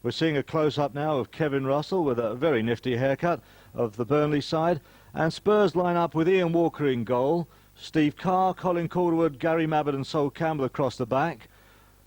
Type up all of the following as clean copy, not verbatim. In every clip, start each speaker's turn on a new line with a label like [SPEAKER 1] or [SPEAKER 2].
[SPEAKER 1] We're seeing a close-up now of Kevin Russell with a very nifty haircut of the Burnley side. And Spurs line up with Ian Walker in goal, Steve Carr, Colin Calderwood, Gary Mabbutt and Sol Campbell across the back.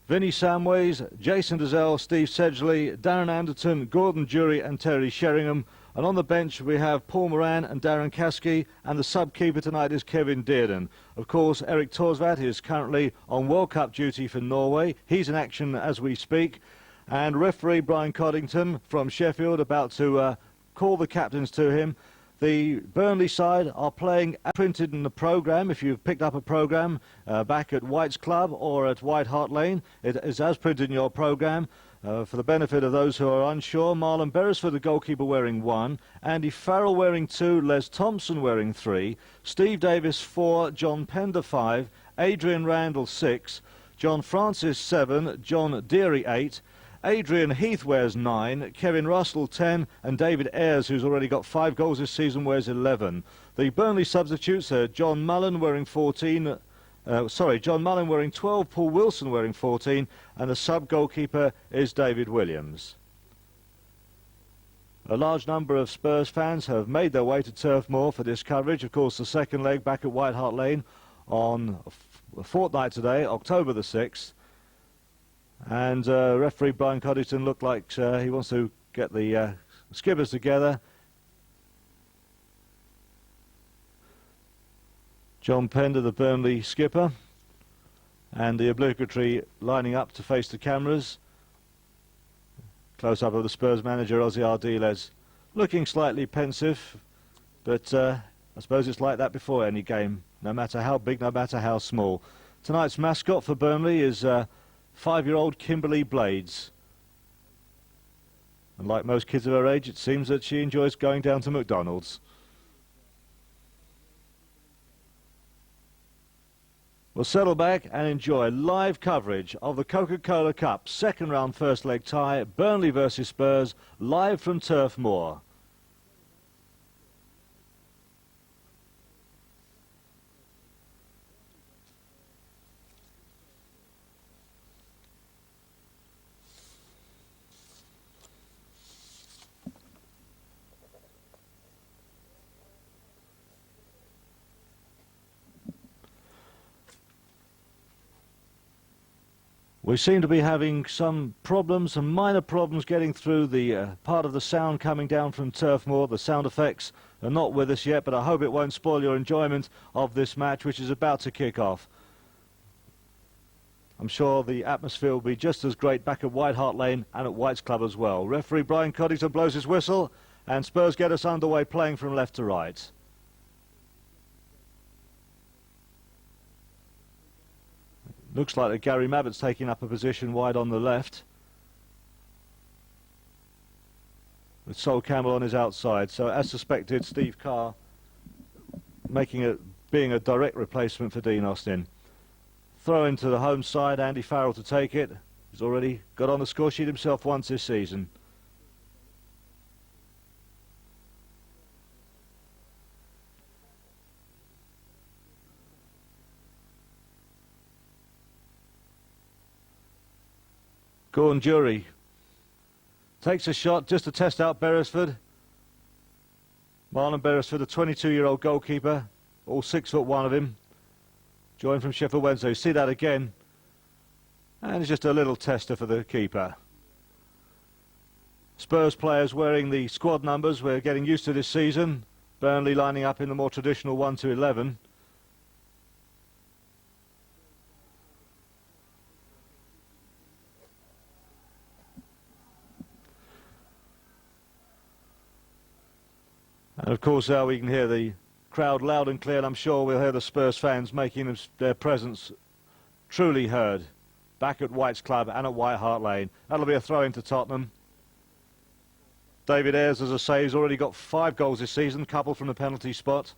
[SPEAKER 1] Vinnie Samways, Jason Dazelle, Steve Sedgley, Darren Anderton, Gordon Jury and Terry Sheringham. And on the bench we have Paul Moran and Darren Caskey, and the sub-keeper tonight is Kevin Dearden. Of course, Eric Torsvat is currently on World Cup duty for Norway. He's in action as we speak. And referee Brian Coddington from Sheffield about to call the captains to him. The Burnley side are playing as printed in the programme. If you've picked up a programme back at White's Club or at White Hart Lane, it is as printed in your programme. For the benefit of those who are unsure, Marlon Beresford, the goalkeeper, wearing 1, Andy Farrell wearing 2, Les Thompson wearing 3, Steve Davis 4, John Pender 5, Adrian Randall 6, John Francis 7, John Deary 8, Adrian Heath wears 9, Kevin Russell 10, and David Ayres, who's already got 5 goals this season, wears 11. The Burnley substitutes are John Mullen wearing 14, John Mullen wearing 12, Paul Wilson wearing 14, and the sub-goalkeeper is David Williams. A large number of Spurs fans have made their way to Turf Moor for this coverage. Of course, the second leg back at White Hart Lane on a fortnight today, October the 6th. And referee Brian Coddington looked like he wants to get the skippers together. John Pender, the Burnley skipper, and the obligatory lining up to face the cameras. Close-up of the Spurs manager, Ozzy Ardiles, looking slightly pensive, but I suppose it's like that before any game, no matter how big, no matter how small. Tonight's mascot for Burnley is 5-year-old Kimberly Blades. And like most kids of her age, it seems that she enjoys going down to McDonald's. We'll settle back and enjoy live coverage of the Coca-Cola Cup second round first leg tie, Burnley versus Spurs, live from Turf Moor. We seem to be having some minor problems getting through the part of the sound coming down from Turf Moor. The sound effects are not with us yet, but I hope it won't spoil your enjoyment of this match, which is about to kick off. I'm sure the atmosphere will be just as great back at White Hart Lane and at White's Club as well. Referee Brian Coddington blows his whistle, and Spurs get us underway playing from left to right. Looks like that Gary Mabbutt's taking up a position wide on the left, with Sol Campbell on his outside. So as suspected, Steve Carr being a direct replacement for Dean Austin. Throw into the home side, Andy Farrell to take it. He's already got on the score sheet himself once this season. Gordon Jury takes a shot just to test out Beresford. Marlon Beresford, a 22-year-old goalkeeper, all 6'1" of him, joined from Sheffield Wednesday. See that again, and it's just a little tester for the keeper. Spurs players wearing the squad numbers we're getting used to this season. Burnley lining up in the more traditional 1 to 11. And of course now we can hear the crowd loud and clear, and I'm sure we'll hear the Spurs fans making their presence truly heard back at White's Club and at White Hart Lane. That'll be a throw into Tottenham. David Ayres, as I say, has already got 5 goals this season, couple from the penalty spot.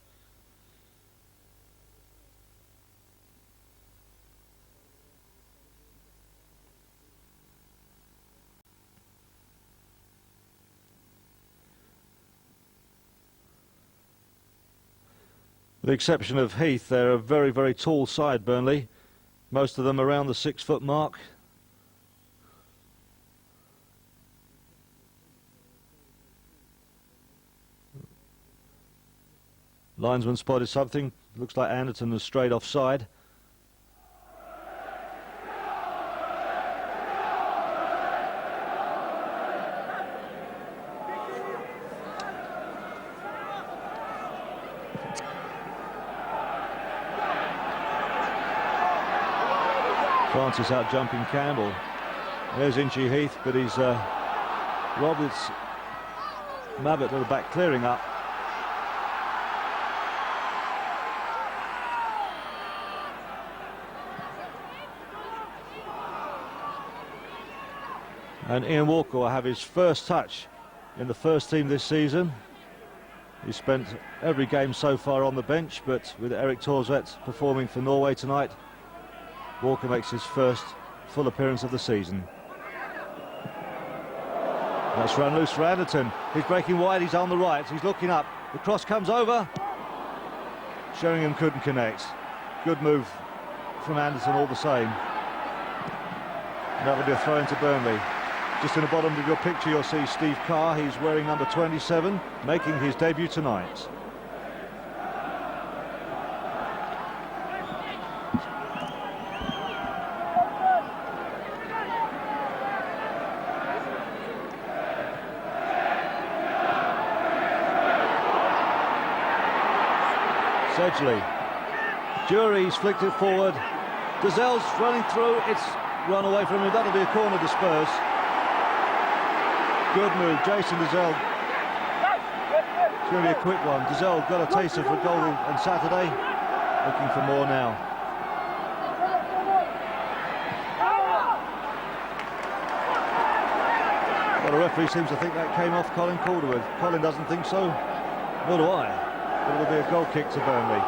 [SPEAKER 1] With the exception of Heath, they're a very, very tall side, Burnley. Most of them around the 6-foot mark. Linesman spotted something. Looks like Anderton has strayed offside. Francis out jumping Campbell. There's Inchy Heath, but he's Roberts Mabbott at the back clearing up. And Ian Walker will have his first touch in the first team this season. He's spent every game so far on the bench, but with Erik Thorsvedt performing for Norway tonight, Walker makes his first full appearance of the season. That's run loose for Anderton. He's breaking wide, he's on the right, he's looking up. The cross comes over. Sheringham couldn't connect. Good move from Anderton all the same. That will be a throw into Burnley. Just in the bottom of your picture you'll see Steve Carr. He's wearing number 27, making his debut tonight. Sedgley. Jury's flicked it forward. Dazell's running through. It's run away from him. That'll be a corner to Spurs. Good move, Jason Dazell. It's going to be a quick one. Dazell got a taste of a goal on Saturday. Looking for more now. Well, the referee seems to think that came off Colin Calderwood. Colin doesn't think so. Nor do I. But it'll be a goal kick to Burnley.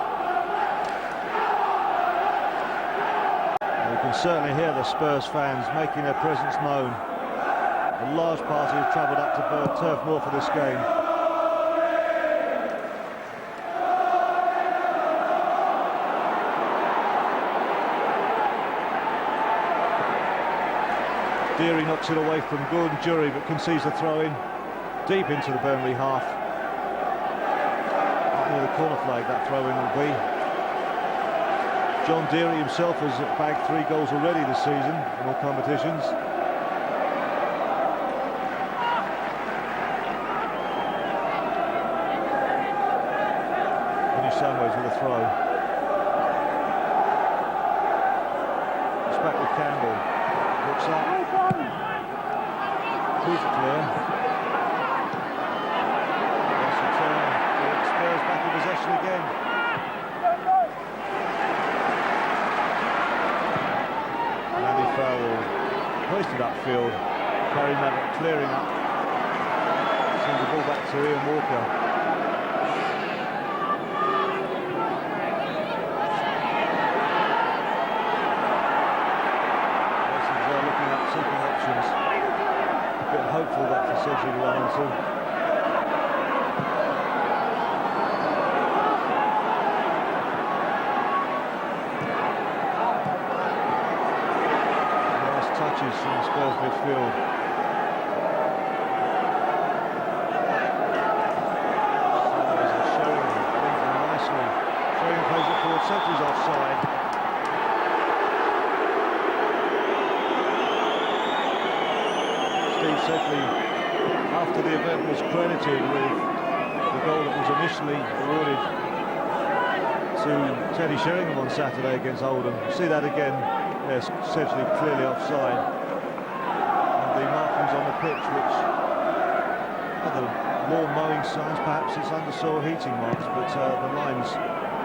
[SPEAKER 1] And you can certainly hear the Spurs fans making their presence known. A large party have travelled up to Turf Moor for this game. Deary knocks it away from Gordon Jury, but concedes a throw-in deep into the Burnley half. Near the corner flag that throw-in will be. John Deary himself has bagged 3 goals already this season in all competitions. Samways with a throw. It's back with Campbell. Looks up. Who's clear? That's a turn. Spurs back in possession again. Andy Farrell hoisted upfield. Gary Mabbott clearing up. Sends the ball back to Ian Walker. Hopeful that for Sedgley to run into. Nice touches from the Spurs midfield. Sheringham linking nicely. Sheringham plays it forward. Sedgley's offside. Sedgley, after the event, was credited with the goal that was initially awarded to Teddy Sheringham on Saturday against Oldham. See that again. There's Sedgley clearly offside. And the markings on the pitch, which are the lawn mowing signs, perhaps it's under soil heating marks, but the lines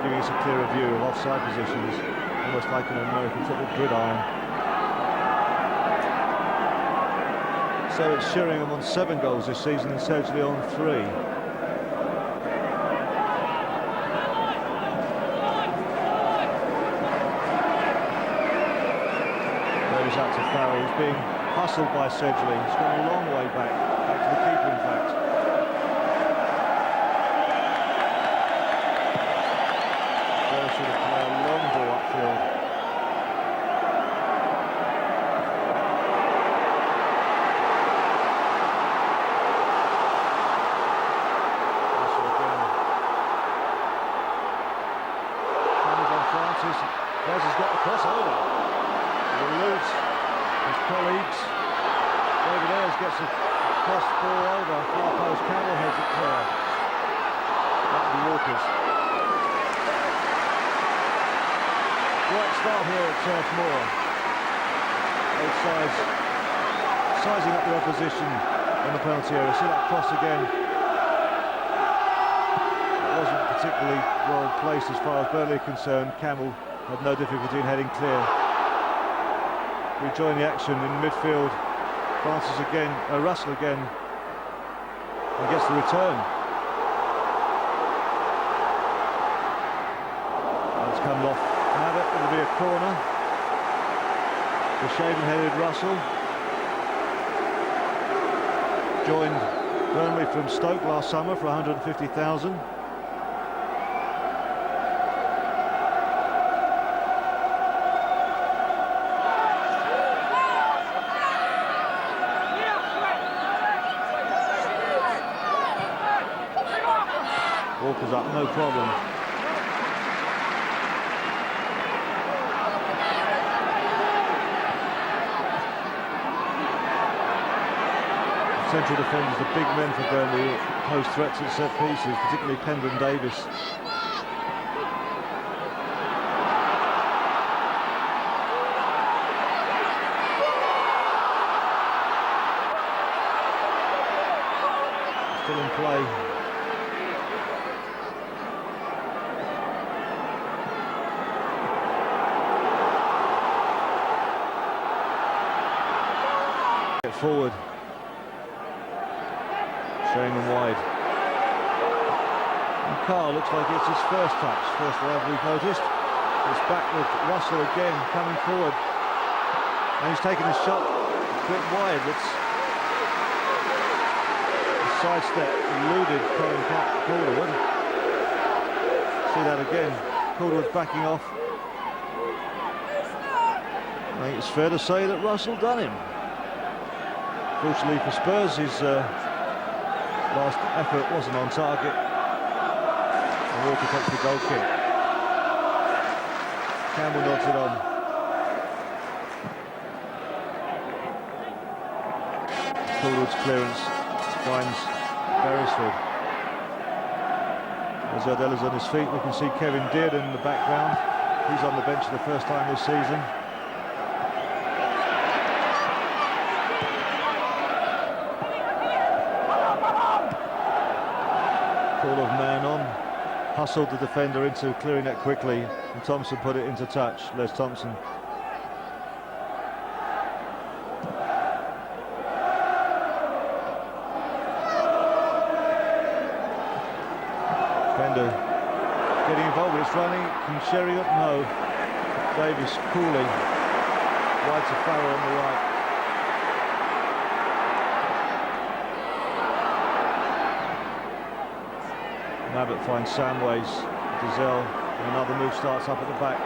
[SPEAKER 1] giving us a clearer view of offside positions, almost like an American football gridiron. So it's Sheringham on 7 goals this season and Sedgley on 3. Goes out to Farrell. He's being hustled by Sedgley. He's gone a long way back to the keeper in fact. Spurs should have played a long ball upfield. gets a cross ball over. Far post, Campbell heads it clear. That'll be Walker's. Right start here at Turf Moor. Both sides sizing up the opposition on the penalty area. See that cross again. It wasn't particularly well placed as far as Burnley are concerned. Campbell had no difficulty in heading clear. Rejoin the action in midfield. Francis again, Russell again, and gets the return. It's come off Abbott. It'll be a corner. The shaven-headed Russell joined Burnley from Stoke last summer for 150,000. Walker's up, no problem. Central defenders, the big men for Burnley, pose threats at set pieces, particularly Pendon Davis. Still in play. Get forward. Showing them wide. And Carr looks like it's his first touch. First love we've noticed. It's back with Russell again, coming forward. And he's taking a shot a bit wide. It's a sidestep eluded Colin Calderwood. See that again. Calderwood's backing off. I think it's fair to say that Russell done him. Fortunately for Spurs, his last effort wasn't on target. And Walker takes the goal kick. Campbell nods it on. Calderwood's clearance finds Beresford. As Ardell is on his feet, we can see Kevin Dearden in the background. He's on the bench for the first time this season. Call of man on, hustled the defender into clearing it quickly, and Thompson put it into touch. Les Thompson. Defender getting involved, it's running. Can Sheringham? No. Davis cooling. Wide to Farrell on the right. Abbott finds Samways, Gazelle, and another move starts up at the back.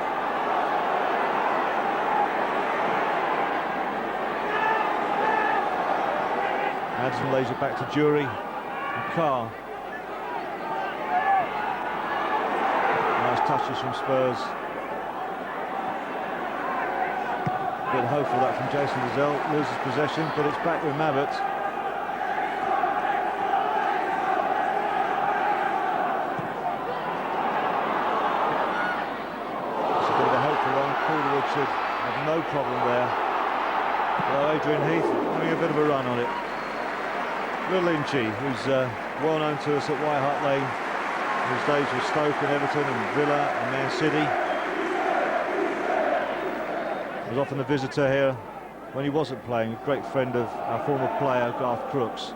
[SPEAKER 1] Madsen lays it back to Jury and Carr. Nice touches from Spurs. A bit hopeful that from Jason Gazelle, loses possession, but it's back with Abbott. Calderwood should have no problem there. Well, Adrian Heath having a bit of a run on it. Will Lynchy, who's well known to us at White Hart Lane, his days with Stoke and Everton and Villa and Man City. Was often a visitor here when he wasn't playing, a great friend of our former player Garth Crooks.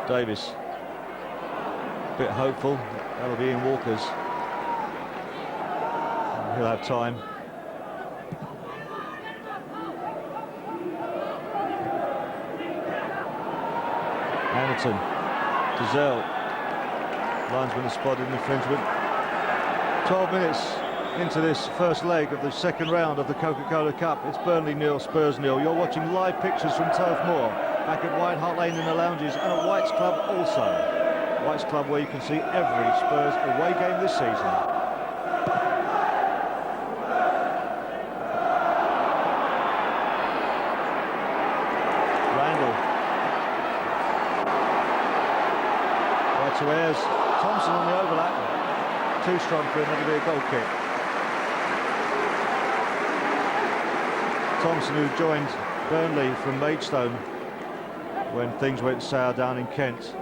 [SPEAKER 1] Davis, a bit hopeful, that'll be Ian Walker's. He'll have time. Hamilton, Gazelle, linesman has spotted an infringement. 12 minutes into this first leg of the second round of the Coca-Cola Cup. It's Burnley 0, Spurs 0. You're watching live pictures from Turf Moor, back at White Hart Lane in the lounges and at White's Club also. White's Club, where you can see every Spurs away game this season. Randall. Right to Ayres. Thompson on the overlap. Too strong for him, that'll be a goal kick. Thompson, who joined Burnley from Maidstone when things went sour down in Kent.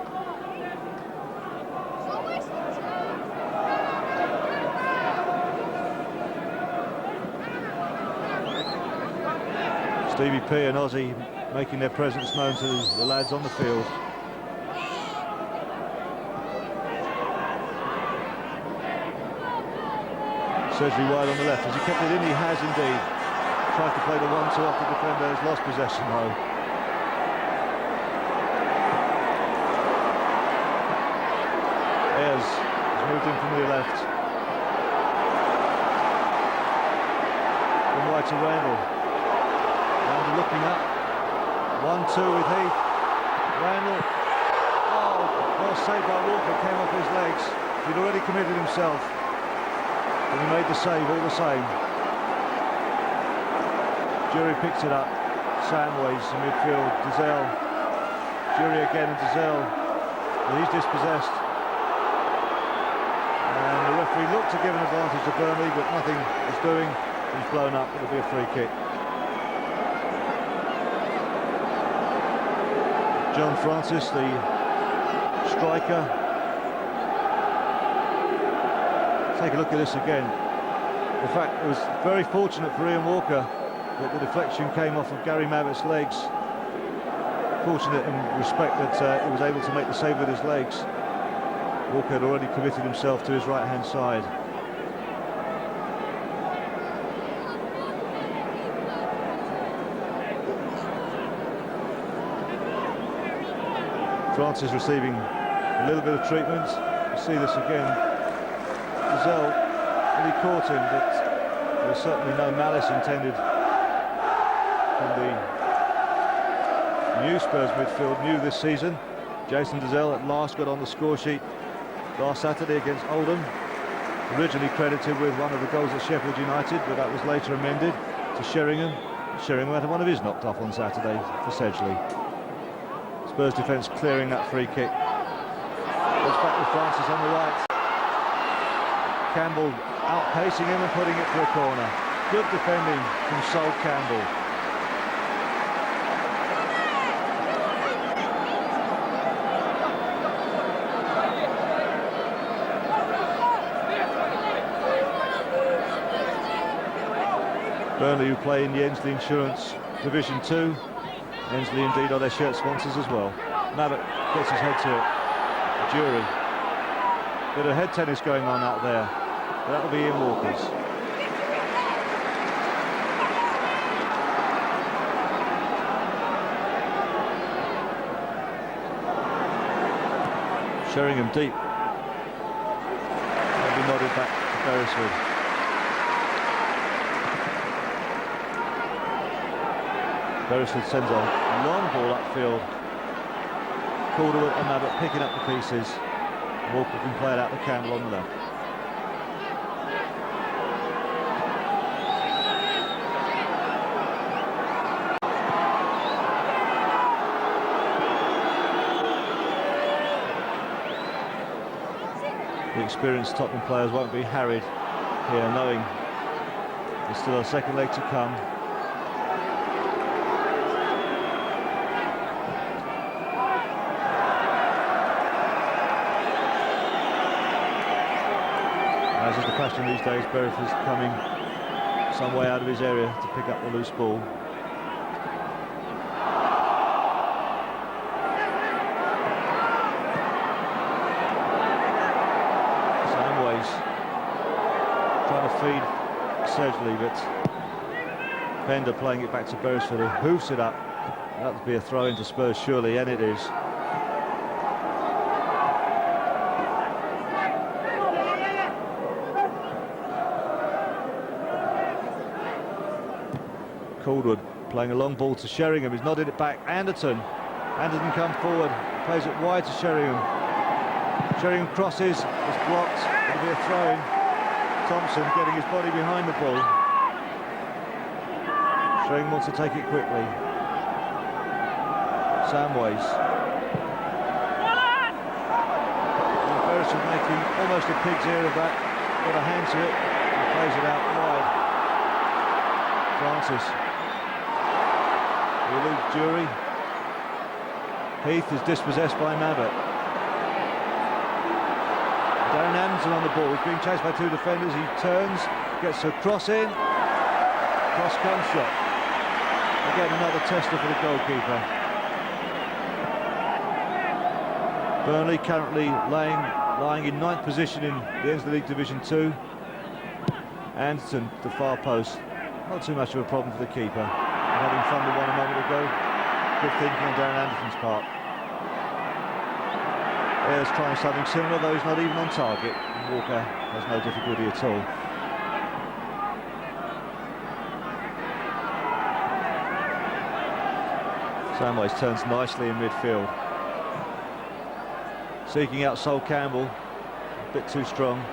[SPEAKER 1] Stevie P and Ozzy making their presence known to the lads on the field. Surgery wide on the left. Has he kept it in? He has indeed. Tried to play the 1-2 off the defender, has lost possession though. Ayres has moved in from the left. From White to Randall. Randall looking up. 1-2 with Heath. Randall. Oh, well saved by Walker, came off his legs. He'd already committed himself. And he made the save all the same. Jury picks it up. Samways in midfield. Dizelle. Jury again and Dizelle. Well, he's dispossessed. And the referee looked to give an advantage to Burnley, but nothing is doing. He's blown up. It'll be a free kick. John Francis, the striker. Take a look at this again. In fact, it was very fortunate for Ian Walker that the deflection came off of Gary Mabbutt's legs. Fortunate in respect that he was able to make the save with his legs. Walker had already committed himself to his right-hand side. Francis receiving a little bit of treatment. You see this again. Dizelle really caught him, but there was certainly no malice intended from the new Spurs midfield, new this season. Jason Dizelle at last got on the score sheet last Saturday against Oldham. Originally credited with one of the goals at Sheffield United, but that was later amended to Sheringham. Sheringham had one of his knocked off on Saturday for Sedgley. Spurs defence clearing that free kick. Goes back with Francis on the right. Campbell outpacing him and putting it for a corner. Good defending from Sol Campbell. Burnley, who play in the Ensley Insurance Division 2. Ensley indeed are their shirt sponsors as well. Mabbutt gets his head to it. Jury. Bit of head tennis going on out there. That'll be Ian Walker's. Sheringham deep. They'll be nodded back to Beresford. Beresford sends a long ball upfield. Calderwood and Mabbutt picking up the pieces. Walker can play it out to Campbell on the left. The experienced Tottenham players won't be harried here, knowing there's still a second leg to come. As is the fashion these days, Beresford's coming some way out of his area to pick up the loose ball. Samways trying to feed Sedgley, but Bender playing it back to Beresford, who hoofs it up. That would be a throw into Spurs surely, and it is. Calderwood playing a long ball to Sheringham. He's nodded it back. Anderton come forward, plays it wide to Sheringham. Sheringham crosses, is blocked, it'll be a throw-in. Thompson getting his body behind the ball. Sheringham wants to take it quickly. Samways. Burris is making almost a pig's ear of that. Got a hand to it and plays it out wide. Francis. We lose Jury. Heath is dispossessed by Mabbott. Darren Anderson on the ball. He's being chased by two defenders. He turns, gets a cross in. Cross comes shot. Again, another tester for the goalkeeper. Burnley currently lying in 9th position in the Endsleigh League Division 2. Anderson, the far post. Not too much of a problem for the keeper. Having fun with one a moment ago. Good thinking on Darren Anderson's part. Ayres trying something similar, though he's not even on target. Walker has no difficulty at all. Samways turns nicely in midfield. Seeking out Sol Campbell, a bit too strong.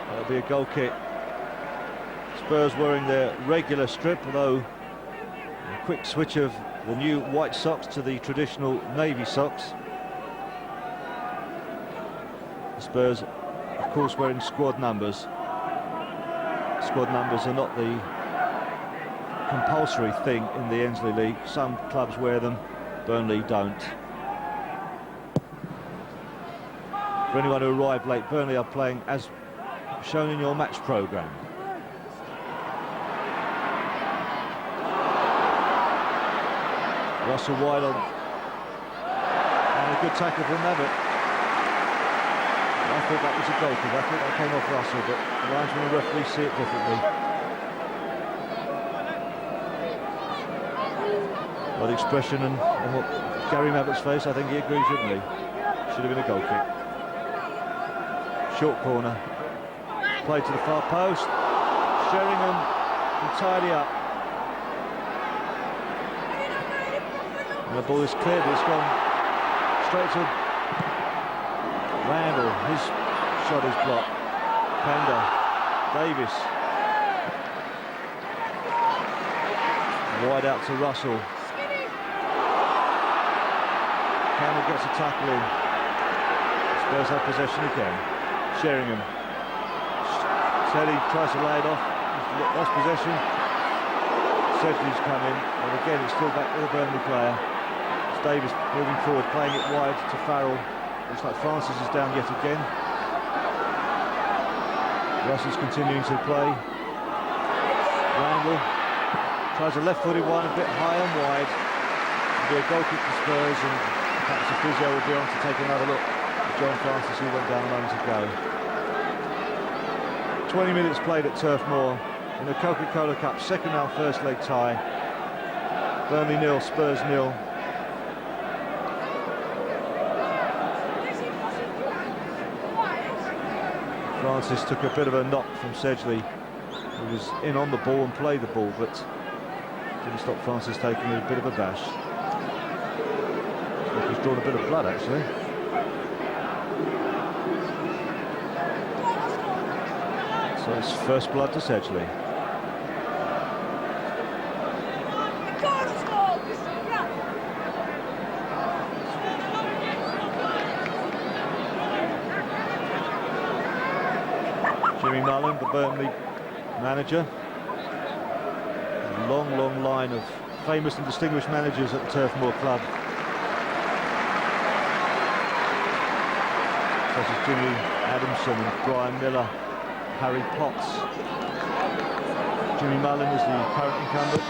[SPEAKER 1] That'll be a goal kick. Spurs wearing their regular strip, although a quick switch of the new white socks to the traditional navy socks. The Spurs, of course, wearing squad numbers. Squad numbers are not the compulsory thing in the Endsleigh League. Some clubs wear them, Burnley don't. For anyone who arrived late, Burnley are playing as shown in your match programme. Russell wide on, and a good tackle from Mabbott. I thought that was a goal kick. I thought that came off Russell, but the linesman and referee see it differently. Well, the expression and what Gary Mabbott's face, I think he agrees with me. Should have been a goal kick. Short corner, played to the far post. Sheringham can tidy up. And the ball is cleared, it's gone straight to Randall. His shot is blocked. Pender, Davis. Wide out to Russell. Campbell gets a tackle in. Spurs have possession again. Sheringham. Teddy tries to lay it off. He's lost possession. Sedgley's come in, and again it's still back with a Burnley player. It's Davis moving forward, playing it wide to Farrell. Looks like Francis is down yet again. Russell's continuing to play. Randall tries a left-footed one, a bit high and wide. It'll be a goal kick for Spurs, and perhaps the physio will be on to take another look at John Francis, who went down a moment ago. 20 minutes played at Turf Moor in the Coca-Cola Cup, second round, first leg tie. Burnley 0, Spurs 0. Francis took a bit of a knock from Sedgley, who was in on the ball and played the ball, but didn't stop Francis taking a bit of a bash. Looks like he's drawn a bit of blood, actually. So it's first blood to Sedgley. Jimmy Mullen, the Burnley manager. A long, long line of famous and distinguished managers at the Turf Moor Club. Such as Jimmy Adamson and Brian Miller, Harry Potts. Jimmy Mullen is the current incumbent.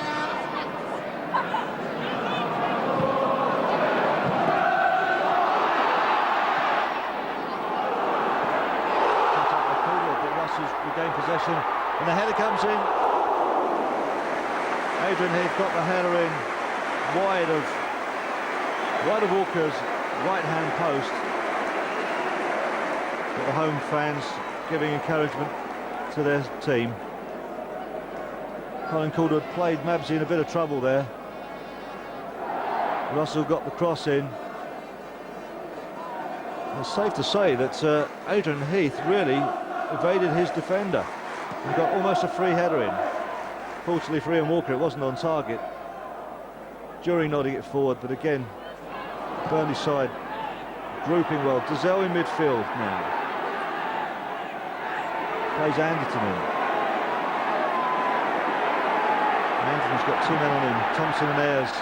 [SPEAKER 1] Regain possession, and the header comes in. Adrian Heath got the header in wide of Walker's right-hand post. But the home fans giving encouragement to their team. Colin Calderwood played Mabsy in a bit of trouble there. Russell got the cross in. It's safe to say that Adrian Heath really evaded his defender and got almost a free header in. Fortunately for Ian Walker, it wasn't on target. Jury nodding it forward, but again, Burnley side grouping well. Dazelle in midfield now. Plays Anderton in. Anderton's got two men on him, Thompson and Ayres.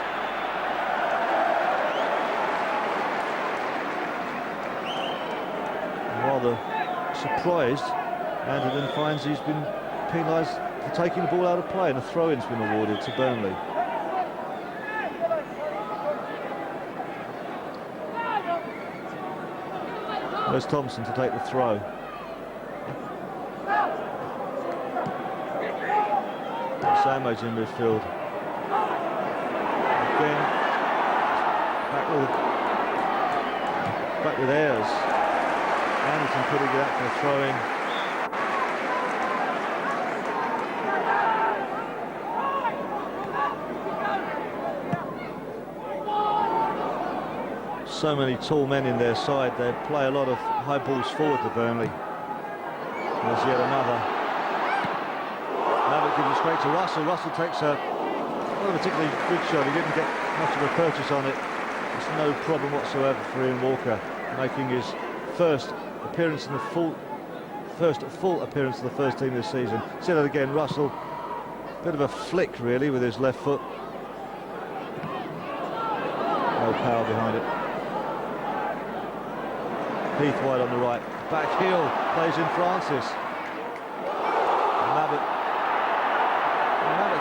[SPEAKER 1] Rather surprised, Anderton finds he's been penalised for taking the ball out of play, and a throw-in's been awarded to Burnley. There's Thompson to take the throw. Samo's in midfield. Again, back with Ayres. Anderton putting it up for a throw-in. So many tall men in their side. They play a lot of high balls forward to Burnley. There's yet another. Now it gives it straight to Russell. Russell takes not a particularly good shot. He didn't get much of a purchase on it. It's no problem whatsoever for Ian Walker, making his first appearance in the full appearance of the first team this season. See that again, Russell. Bit of a flick really with his left foot. No power behind it. Heath wide on the right. Back heel, plays in Francis. Mabbott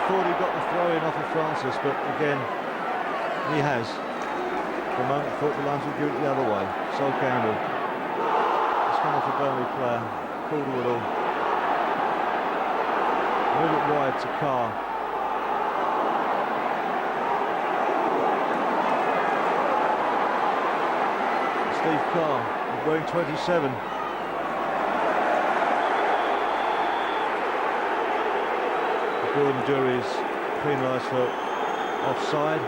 [SPEAKER 1] thought he got the throw in off of Francis, but again, he has. For the moment, thought the Lions would give it the other way. Sol Campbell. It's come off a Burnley player. Calderwood. Move it wide to Carr. Steve Carr, wearing 27. Gordon Jury is penalised for offside.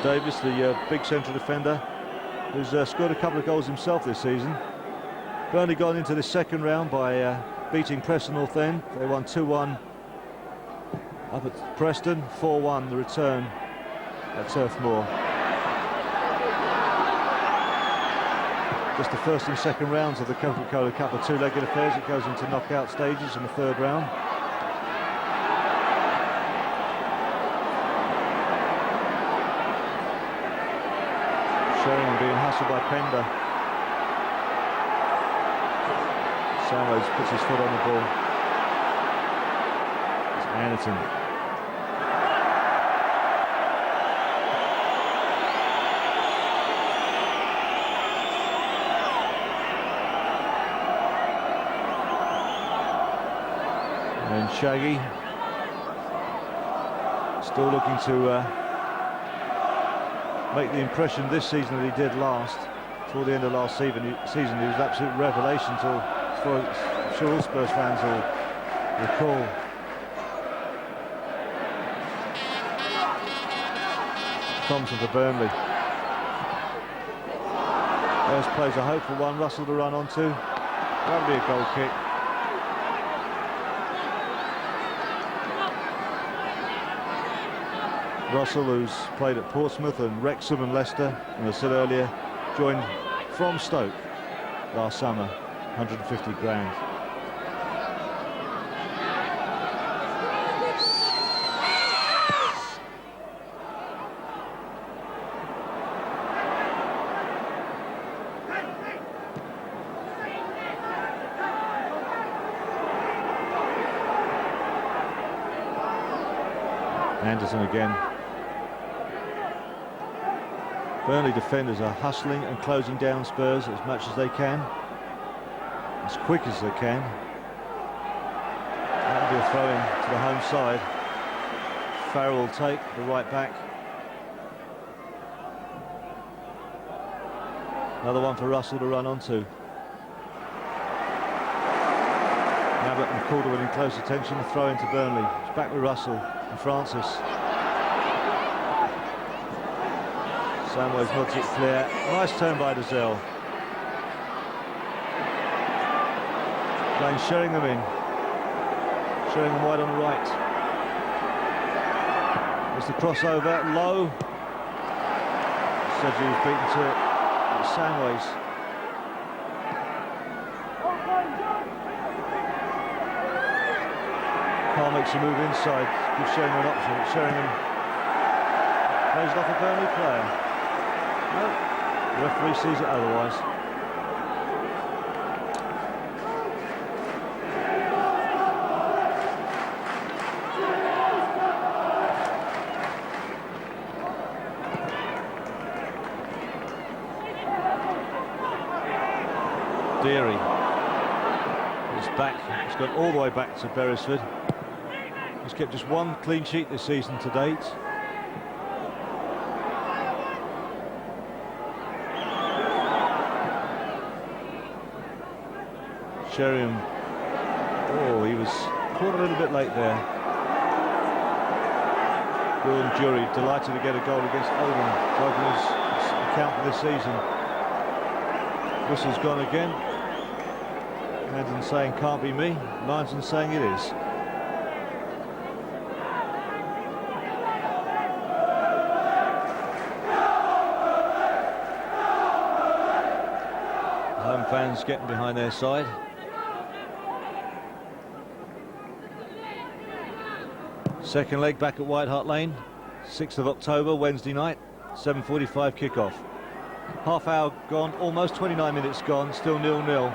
[SPEAKER 1] Davis, the big central defender, who's scored a couple of goals himself this season. Burnley gone into the second round by beating Preston North End. They won 2-1 up at Preston, 4-1 the return at Turf Moor. Just the first and second rounds of the Coca-Cola Cup are two-legged affairs. It goes into knockout stages in the third round. Sheringham being hustled by Pender. Samuels puts his foot on the ball. It's Anderton. And Shaggy still looking to make the impression this season that he did last. Toward the end of last season, he was an absolute revelation to, I'm sure all Spurs fans will recall. Thompson for Burnley. Ayres plays a hopeful one, Russell to run onto. That'll be a goal kick. Russell, who's played at Portsmouth and Wrexham and Leicester, and as I said earlier, joined from Stoke last summer, 150 grand. Anderson again. Burnley defenders are hustling and closing down Spurs as much as they can, as quick as they can. That'll be a throw-in to the home side. Farrell will take the right back. Another one for Russell to run onto. Mabbott and Calderwood in close attention. The throw into Burnley. It's back with Russell and Francis. Samways nods it clear. Nice turn by Dazelle. Playing Sheringham in. Sheringham wide on the right. There's the crossover, low. Sedgley was beaten to it. It's Samways. Carr makes a move inside, gives Sheringham an option. Sheringham plays it off a Burnley player. No, the referee sees it otherwise. Deary is back. He's gone all the way back to Beresford. He's kept just one clean sheet this season to date. Sheringham, oh, he was caught a little bit late there. Gordon Jury delighted to get a goal against Oldham to open his account for this season. Whistle's gone again. Anderson saying can't be me. Lyonson saying it is. Home fans getting behind their side. Second leg back at White Hart Lane, 6th of October, Wednesday night, 7:45 kickoff. Half hour gone, almost 29 minutes gone, still 0-0.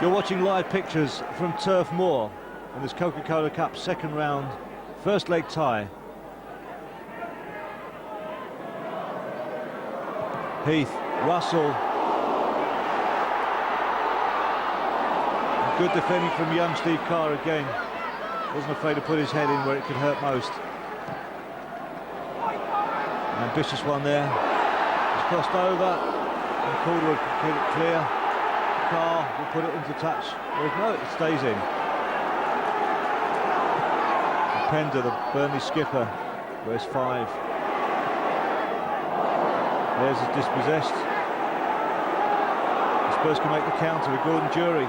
[SPEAKER 1] You're watching live pictures from Turf Moor in this Coca-Cola Cup second round, first leg tie. Heath, Russell. Good defending from young Steve Carr again. Wasn't afraid to put his head in where it could hurt most. An ambitious one there. It's crossed over, and Calder will keep it clear. Carr will put it into touch. No, it stays in. Pender, the Burnley skipper, wears 5. There's his dispossessed. The Spurs can make the counter with Gordon Jury.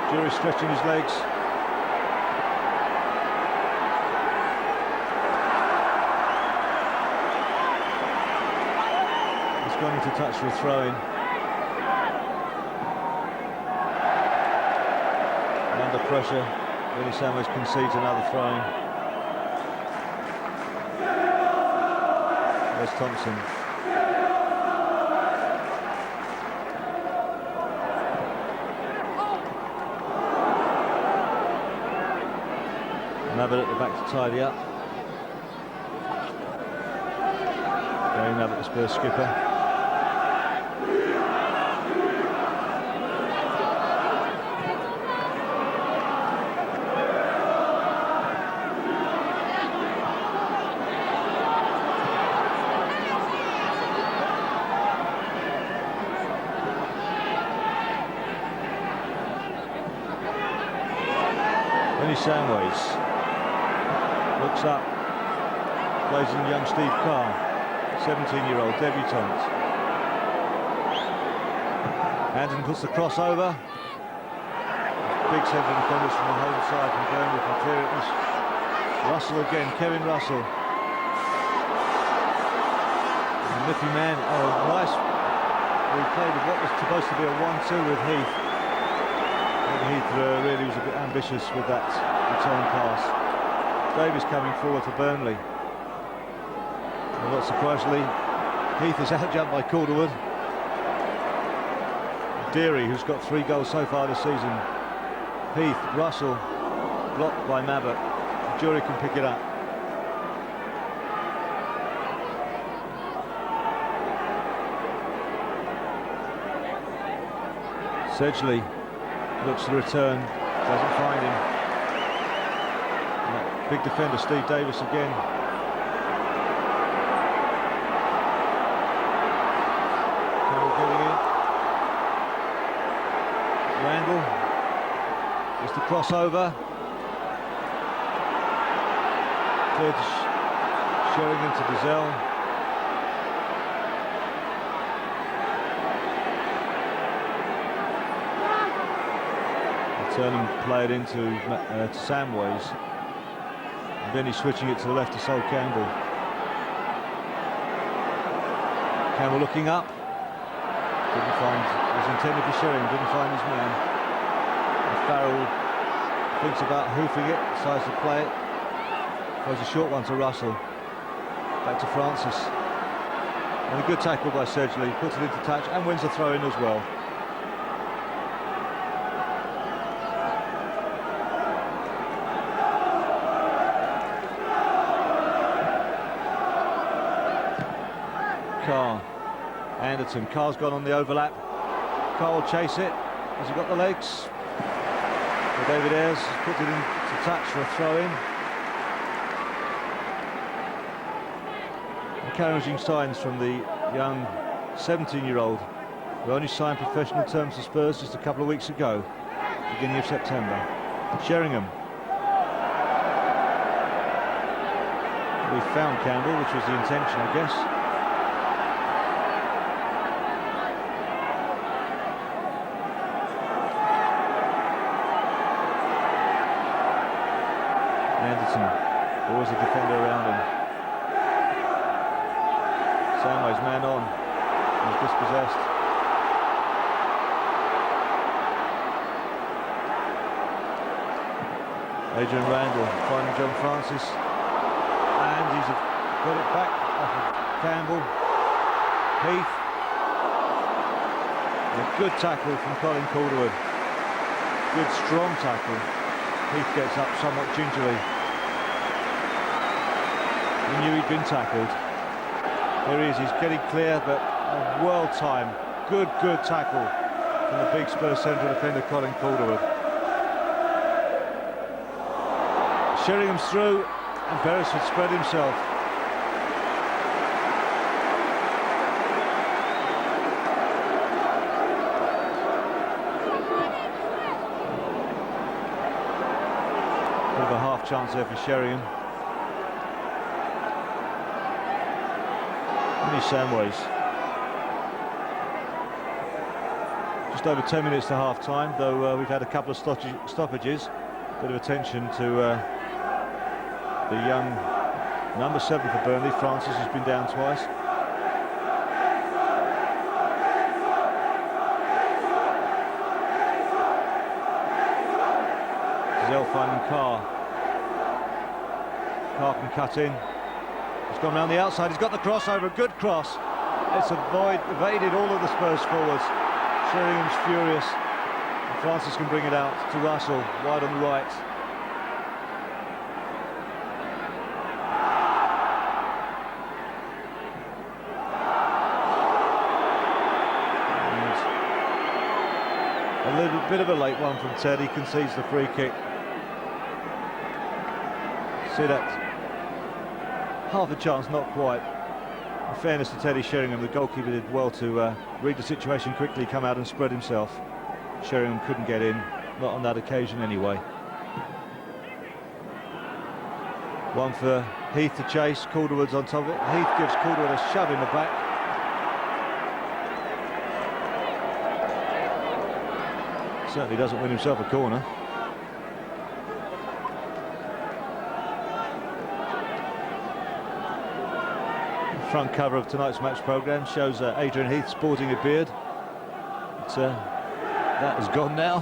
[SPEAKER 1] Jury stretching his legs. He's gone into touch for a throw-in. Under pressure, Billy Samways concedes another throw-in. There's Thompson. Nabbit at the back to tidy up. Gary Nabbit, the Spurs skipper. Billy Samways looks up, plays in young Steve Carr, 17-year-old debutant. Anderson puts the cross over. Big centre defenders from the home side from Burnley can clear it. Russell again, Kevin Russell. And Nicky Mann, oh nice. We played what was supposed to be a 1-2 with Heath. Heath really was a bit ambitious with that return pass. Davis coming forward for Burnley. And not surprisingly, Heath is outjumped by Calderwood. Deary, who's got 3 goals so far this season. Heath, Russell, blocked by Mabbott. Jury can pick it up. Sedgley looks to return, doesn't find him. Big defender Steve Davis again. Carroll getting in. Randall. It's the crossover. Cleared to Sheringham to Dazelle. Turn and play it into to Samways. And then he's switching it to the left to Sol Campbell. Campbell looking up. Didn't find, it was intended for Sheringham, didn't find his man. And Farrell thinks about hoofing it, decides to play it. Throws a short one to Russell. Back to Francis. And a good tackle by Sedgley, puts it into touch and wins the throw-in as well. Carr, Anderton, Carr's gone on the overlap. Carr will chase it. Has he got the legs? So David Ayres has put it into touch for a throw-in. Encouraging signs from the young 17-year-old who only signed professional terms for Spurs just a couple of weeks ago, beginning of September. Sheringham. We found Campbell, which was the intention, I guess. Anderton, always a defender around him. Samways man on, he's dispossessed. Adrian Randall finding John Francis, and he's got it back off of Campbell. Heath, a good tackle from Colin Calderwood, good strong tackle. Heath gets up somewhat gingerly. He knew he'd been tackled. There he is, he's getting clear, but a world time. Good tackle from the big Spurs central defender Colin Calderwood. Sheringham's through, and Beresford spread himself. Bit of a half chance there for Sheringham. Samways. Just over 10 minutes to half time, though we've had a couple of stoppages. Bit of attention to the young number 7 for Burnley, Francis, has been down twice. Zell finding Carr. Carr can cut in. He's gone round the outside, he's got the crossover, a good cross. It's evaded all of the Spurs forwards. Sheringham's furious. And Francis can bring it out to Russell, wide on the right. And a little bit of a late one from Ted, he concedes the free kick. See that? Half a chance, not quite. In fairness to Teddy Sheringham, the goalkeeper did well to read the situation quickly, come out and spread himself. Sheringham couldn't get in, not on that occasion anyway. One for Heath to chase, Calderwood's on top of it. Heath gives Calderwood a shove in the back. Certainly doesn't win himself a corner. Front cover of tonight's match programme shows Adrian Heath sporting a beard. But, that has gone now.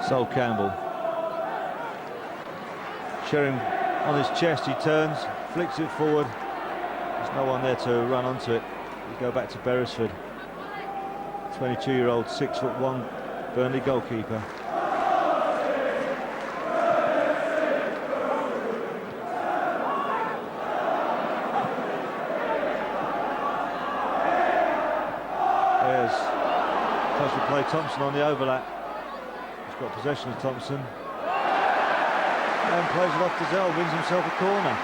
[SPEAKER 1] Sol Campbell. Sheringham on his chest, he turns, flicks it forward. There's no one there to run onto it. We go back to Beresford, 22-year-old, 6'1" Burnley goalkeeper. There's touch of play, Thompson on the overlap. He's got possession of Thompson. And plays it off to Zell, wins himself a corner.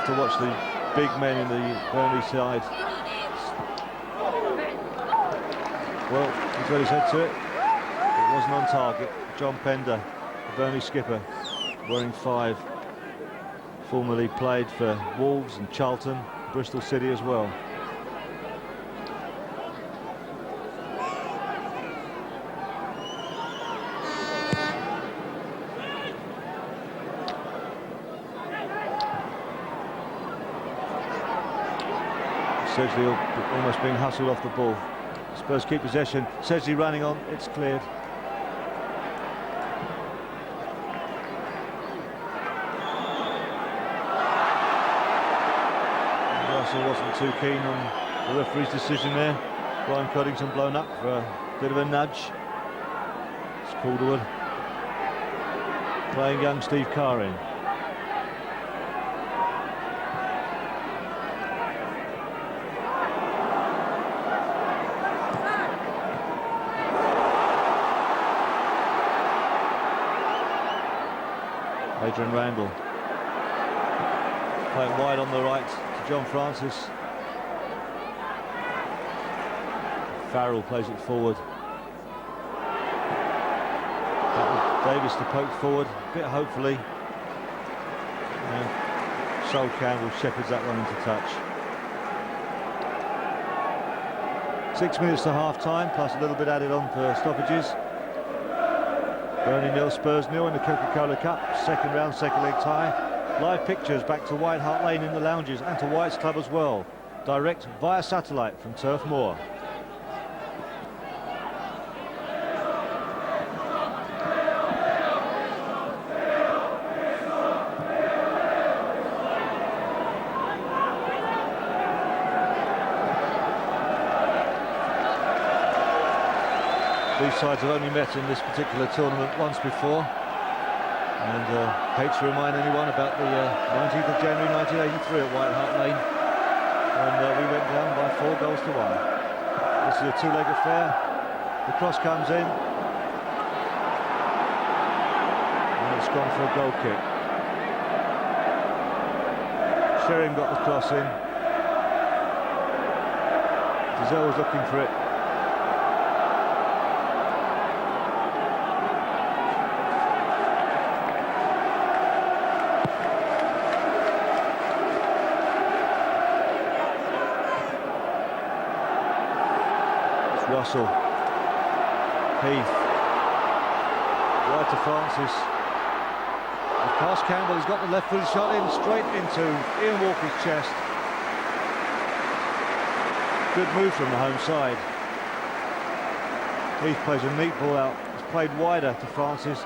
[SPEAKER 1] to watch the big men in the Burnley side. Well, he's got his head to it. It wasn't on target. John Pender, the Burnley skipper, wearing 5. Formerly played for Wolves and Charlton, Bristol City as well. Sedgley almost being hustled off the ball. Spurs keep possession. Sedgley running on. It's cleared. Russell wasn't too keen on the referee's decision there. Brian Coddington blown up for a bit of a nudge. It's Calderwood playing young Steve Carr in. Adrian Randall playing wide on the right to John Francis. Farrell plays it forward. Davis to poke forward, a bit hopefully. And Sol Campbell shepherds that one into touch. 6 minutes to half time, plus a little bit added on for stoppages. Burnley 0, Spurs 0 in the Coca-Cola Cup, second round, second leg tie. Live pictures back to White Hart Lane in the lounges and to White's Club as well. Direct via satellite from Turf Moor. These sides have only met in this particular tournament once before, and hate to remind anyone about the 19th of January 1983 at White Hart Lane, when we went down by 4 goals to 1. This is a 2-leg affair. The cross comes in, and it's gone for a goal kick. Sheringham got the cross in. Giselle was looking for it. Russell, Heath, right to Francis, and past Campbell. He's got the left-footed shot in straight into Ian Walker's chest. Good move from the home side. Heath plays a neat ball out. It's played wider to Francis.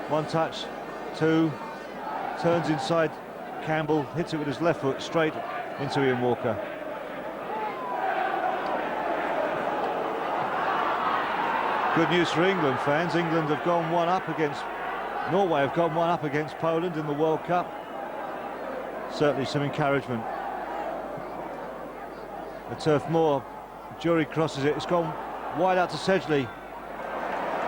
[SPEAKER 1] 1 touch, 2, turns inside Campbell, hits it with his left foot straight into Ian Walker. Good news for England fans. England have gone 1 up against Norway, have gone 1 up against Poland in the World Cup. Certainly some encouragement. At Turf Moor, Jury crosses it. It's gone wide out to Sedgley.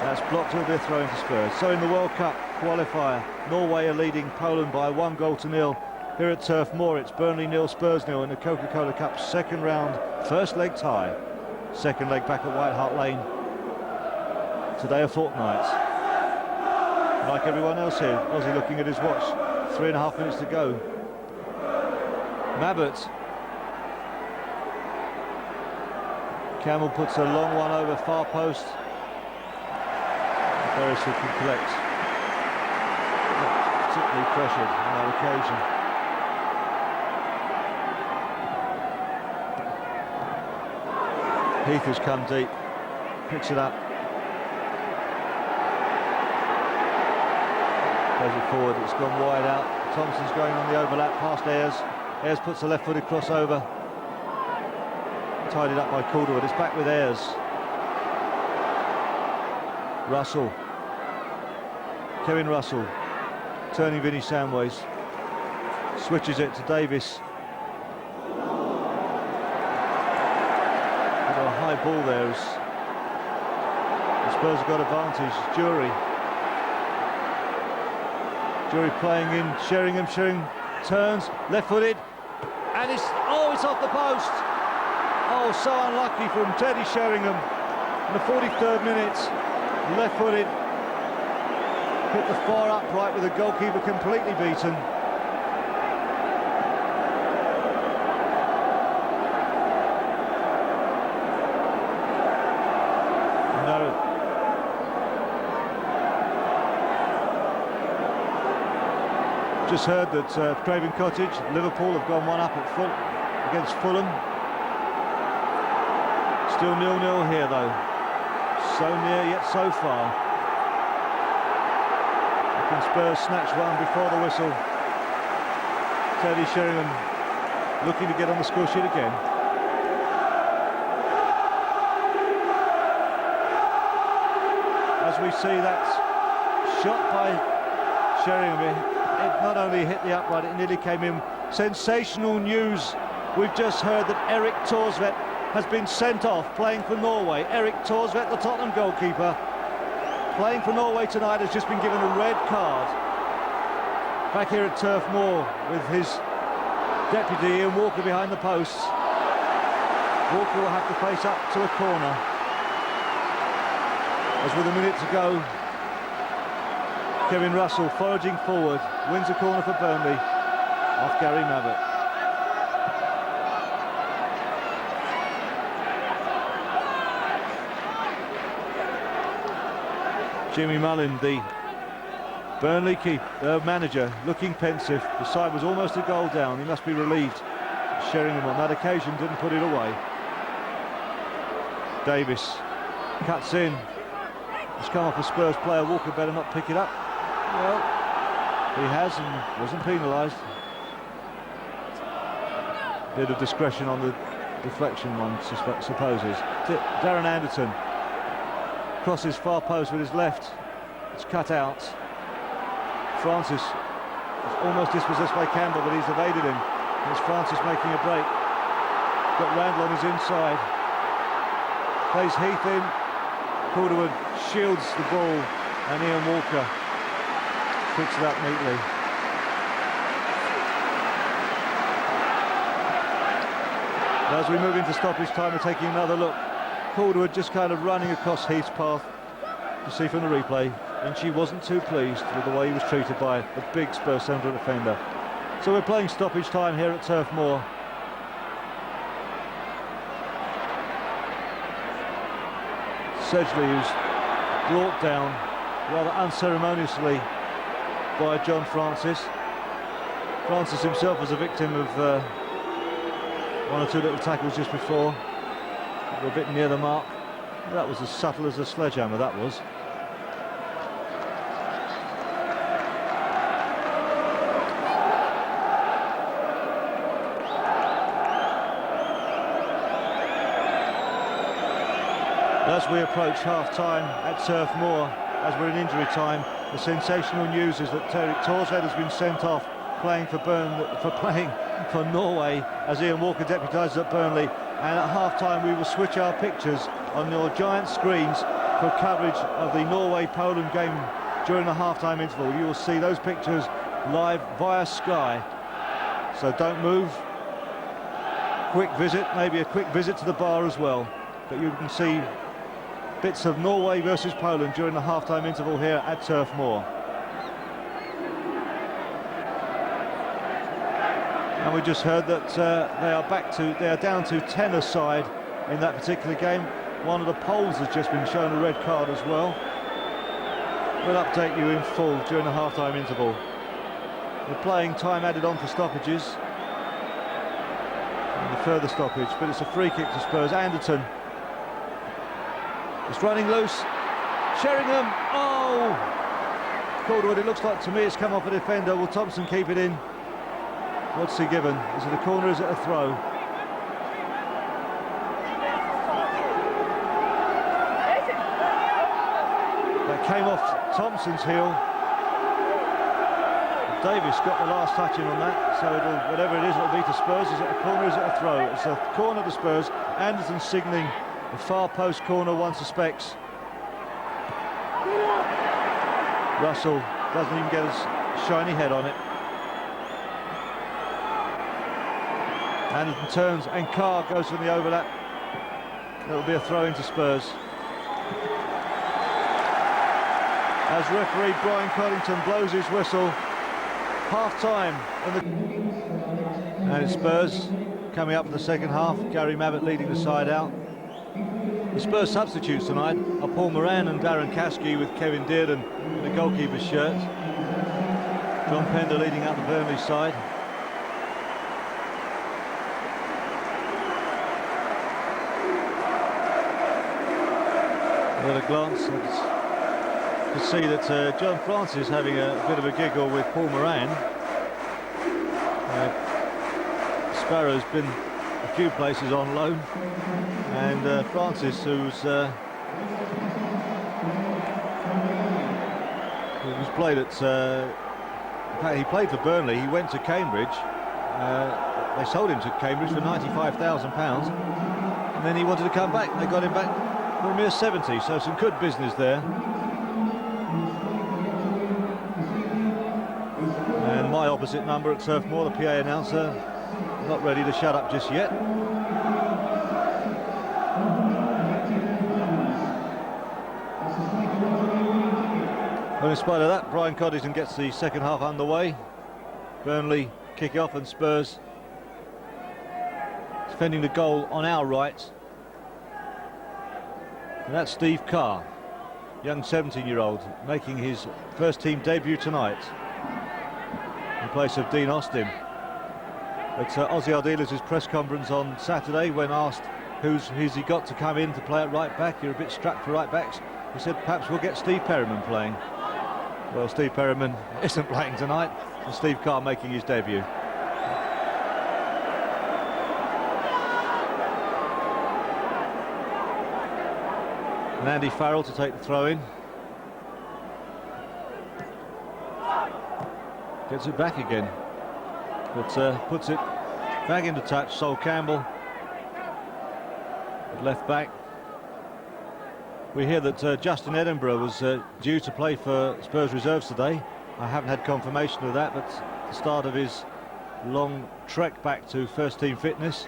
[SPEAKER 1] That's blocked. It'll be a throw into Spurs. So in the World Cup qualifier, Norway are leading Poland by 1 goal to 0. Here at Turf Moor, it's Burnley 0, Spurs 0 in the Coca-Cola Cup second round, first leg tie. Second leg back at White Hart Lane. Today a fortnight. Like everyone else here, Ozzy looking at his watch. 3.5 minutes to go. Mabbott. Campbell puts a long one over far post. Beresford can collect. Not particularly pressured on that occasion. Heath has come deep. Picks it up. Plays it forward, it's gone wide out. Thompson's going on the overlap past Ayres. Ayres puts a left-footed crossover. Tied it up by Calderwood. It's back with Ayres. Russell. Kevin Russell. Turning Vinnie Samways. Switches it to Davis. Got a high ball there. The Spurs have got advantage. Jury playing in Sheringham. Sheringham turns, left-footed, and it's off the post. Oh, so unlucky from Teddy Sheringham in the 43rd minute. Left-footed, hit the far upright with the goalkeeper completely beaten. No. Just heard that Craven Cottage, Liverpool have gone one up against Fulham. Still 0-0 here though. So near yet so far. Can Spurs snatch one before the whistle? Teddy Sheringham looking to get on the score sheet again. As we see that shot by Sheringham, it not only hit the upright, it nearly came in. Sensational news. We've just heard that Erik Thorsvedt has been sent off playing for Norway. Erik Thorsvedt, the Tottenham goalkeeper, playing for Norway tonight, has just been given a red card. Back here at Turf Moor with his deputy Ian Walker behind the posts. Walker will have to face up to a corner. As with a minute to go, Kevin Russell foraging forward, wins a corner for Burnley off Gary Mabbott. Jimmy Mullin, the Burnley manager, looking pensive. The side was almost a goal down. He must be relieved. Sheringham on that occasion didn't put it away. Davis cuts in. It's come off a Spurs player. Walker better not pick it up. Well, he has and wasn't penalised. Bit of discretion on the deflection, one supposes. Darren Anderton crosses far post with his left. It's cut out. Francis is almost dispossessed by Campbell, but he's evaded him. It's Francis making a break. Got Randall on his inside. Plays Heath in. Calderwood shields the ball, and Ian Walker picks it up neatly. As we move into stoppage time, we're taking another look. Calderwood just kind of running across Heath's path to see from the replay, and she wasn't too pleased with the way he was treated by a big Spurs central defender. So we're playing stoppage time here at Turf Moor. Sedgley, who's brought down rather unceremoniously by John Francis. Francis himself was a victim of one or two little tackles just before. They were a bit near the mark. That was as subtle as a sledgehammer, that was. As we approach half-time at Turf Moor, as we're in injury time, the sensational news is that Erik Thorsvedt has been sent off playing for Norway as Ian Walker deputises at Burnley. And at half-time we will switch our pictures on your giant screens for coverage of the Norway-Poland game during the half-time interval. You will see those pictures live via Sky. So don't move. Quick visit, maybe a quick visit to the bar as well. But you can see bits of Norway versus Poland during the half-time interval here at Turf Moor. And we just heard that they are down to 10 aside in that particular game. One of the Poles has just been shown a red card as well. We'll update you in full during the half-time interval. We're playing time added on for stoppages. And the further stoppage, but it's a free kick to Spurs. Anderton. It's running loose. Sheringham. Oh! Calderwood, it looks like to me it's come off a defender. Will Thompson keep it in? What's he given? Is it a corner, is it a throw? That came off Thompson's heel. Davis got the last touch in on that, so whatever it is, it'll be to Spurs. Is it a corner, is it a throw? It's a corner to Spurs. Anderson signalling the far post corner, one suspects. Russell doesn't even get his shiny head on it. Anderton turns and Carr goes for the overlap. It'll be a throw into Spurs. As referee Brian Coddington blows his whistle, half-time. And it's Spurs coming up in the second half. Gary Mabbott leading the side out. The Spurs substitutes tonight are Paul Moran and Darren Caskey, with Kevin Dearden in the goalkeeper's shirt. John Pender leading up the Burnley side. At a glance, you can see that John Francis having a bit of a giggle with Paul Moran. Sparrow's been a few places on loan, and Francis, who's played at, in fact, he played for Burnley. He went to Cambridge. They sold him to Cambridge for £95,000, and then he wanted to come back. They got him back for a mere 70, so some good business there. And my opposite number at Turf Moor, the PA announcer, not ready to shut up just yet. But in spite of that, Brian Coddington gets the second half underway. Burnley kick off, and Spurs defending the goal on our right. And that's Steve Carr, young 17-year-old, making his first team debut tonight in place of Dean Austin. At Ozzy Ardiles' press conference on Saturday, when asked who's he got to come in to play at right back, you're a bit strapped for right backs, he said perhaps we'll get Steve Perryman playing. Well, Steve Perryman isn't playing tonight, and Steve Carr making his debut. And Andy Farrell to take the throw in. Gets it back again, but puts it back into touch. Sol Campbell at left back. We hear that Justin Edinburgh was due to play for Spurs reserves today. I haven't had confirmation of that, but the start of his long trek back to first team fitness.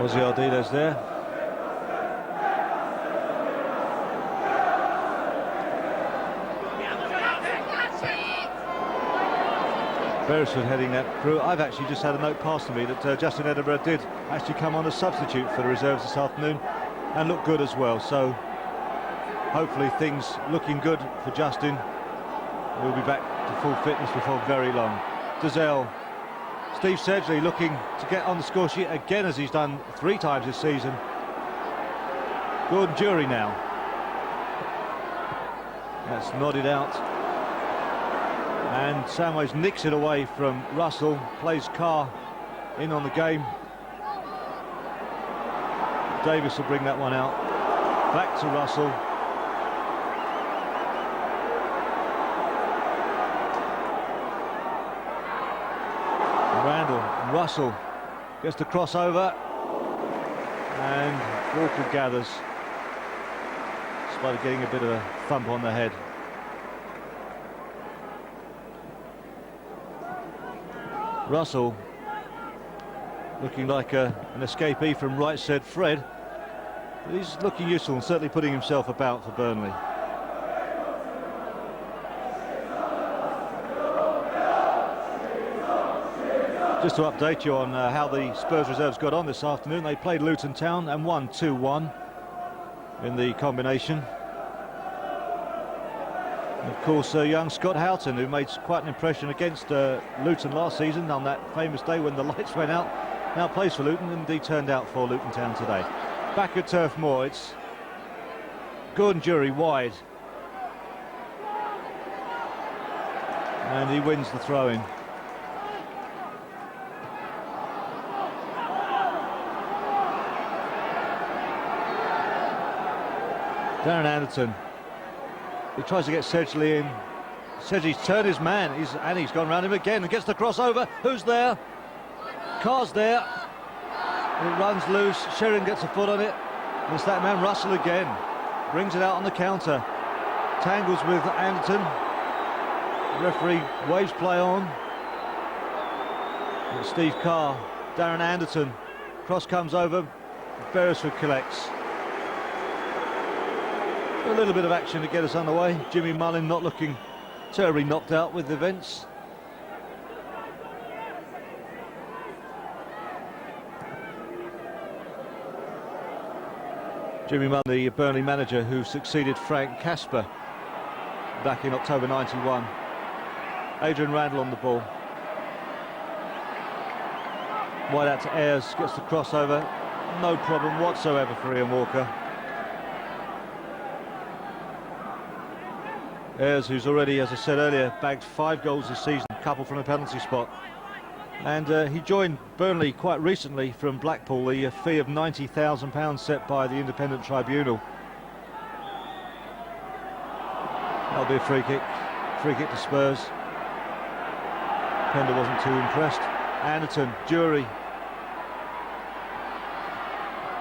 [SPEAKER 1] Ozzy Ardiles there. Beresford heading that through. I've actually just had a note passed to me that Justin Edinburgh did actually come on as substitute for the reserves this afternoon and look good as well. So hopefully things looking good for Justin. He'll be back to full fitness before very long. Dazelle. Steve Sedgley looking to get on the score sheet again, as he's done 3 times this season. Gordon Jury now. That's nodded out. And Samways nicks it away from Russell, plays Carr in on the game. Davis will bring that one out. Back to Russell. Russell gets the crossover, and Walker gathers, despite getting a bit of a thump on the head. Russell looking like an escapee from Right Said Fred, but he's looking useful and certainly putting himself about for Burnley. Just to update you on how the Spurs reserves got on this afternoon, they played Luton Town and won 2-1 in the combination. And of course, young Scott Houghton, who made quite an impression against Luton last season on that famous day when the lights went out, now plays for Luton and indeed turned out for Luton Town today. Back at Turf Moor, it's Gordon Jury wide. And he wins the throw-in. Darren Anderton, he tries to get Sedgley in says he's turned his man, and he's gone round him again and gets the crossover. Who's there? Carr's there. It runs loose. Sheringham gets a foot on it. And it's that man Russell again. Brings it out on the counter. Tangles with Anderton. Referee waves play on. And Steve Carr, Darren Anderton. Cross comes over. Beresford collects. A little bit of action to get us underway. Jimmy Mullin not looking terribly knocked out with events. Jimmy Mullin, the Burnley manager who succeeded Frank Casper back in October 91. Adrian Randall on the ball. Wide out to Ayres, gets the crossover. No problem whatsoever for Ian Walker. Ayres, who's already, as I said earlier, bagged 5 goals this season, a couple from a penalty spot. And he joined Burnley quite recently from Blackpool, the fee of £90,000 set by the Independent Tribunal. That'll be a free kick to Spurs. Pender wasn't too impressed. Anderton, Jury.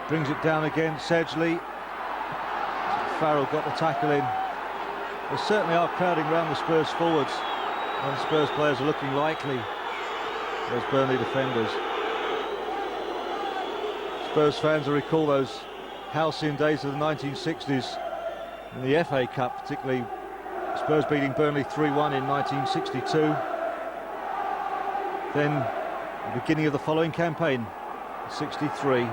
[SPEAKER 1] Brings it down again, Sedgley. Farrell got the tackle in. They certainly are crowding round the Spurs forwards, and the Spurs players are looking likely. Those Burnley defenders. Spurs fans will recall those halcyon days of the 1960s in the FA Cup, particularly Spurs beating Burnley 3-1 in 1962. Then the beginning of the following campaign, 63,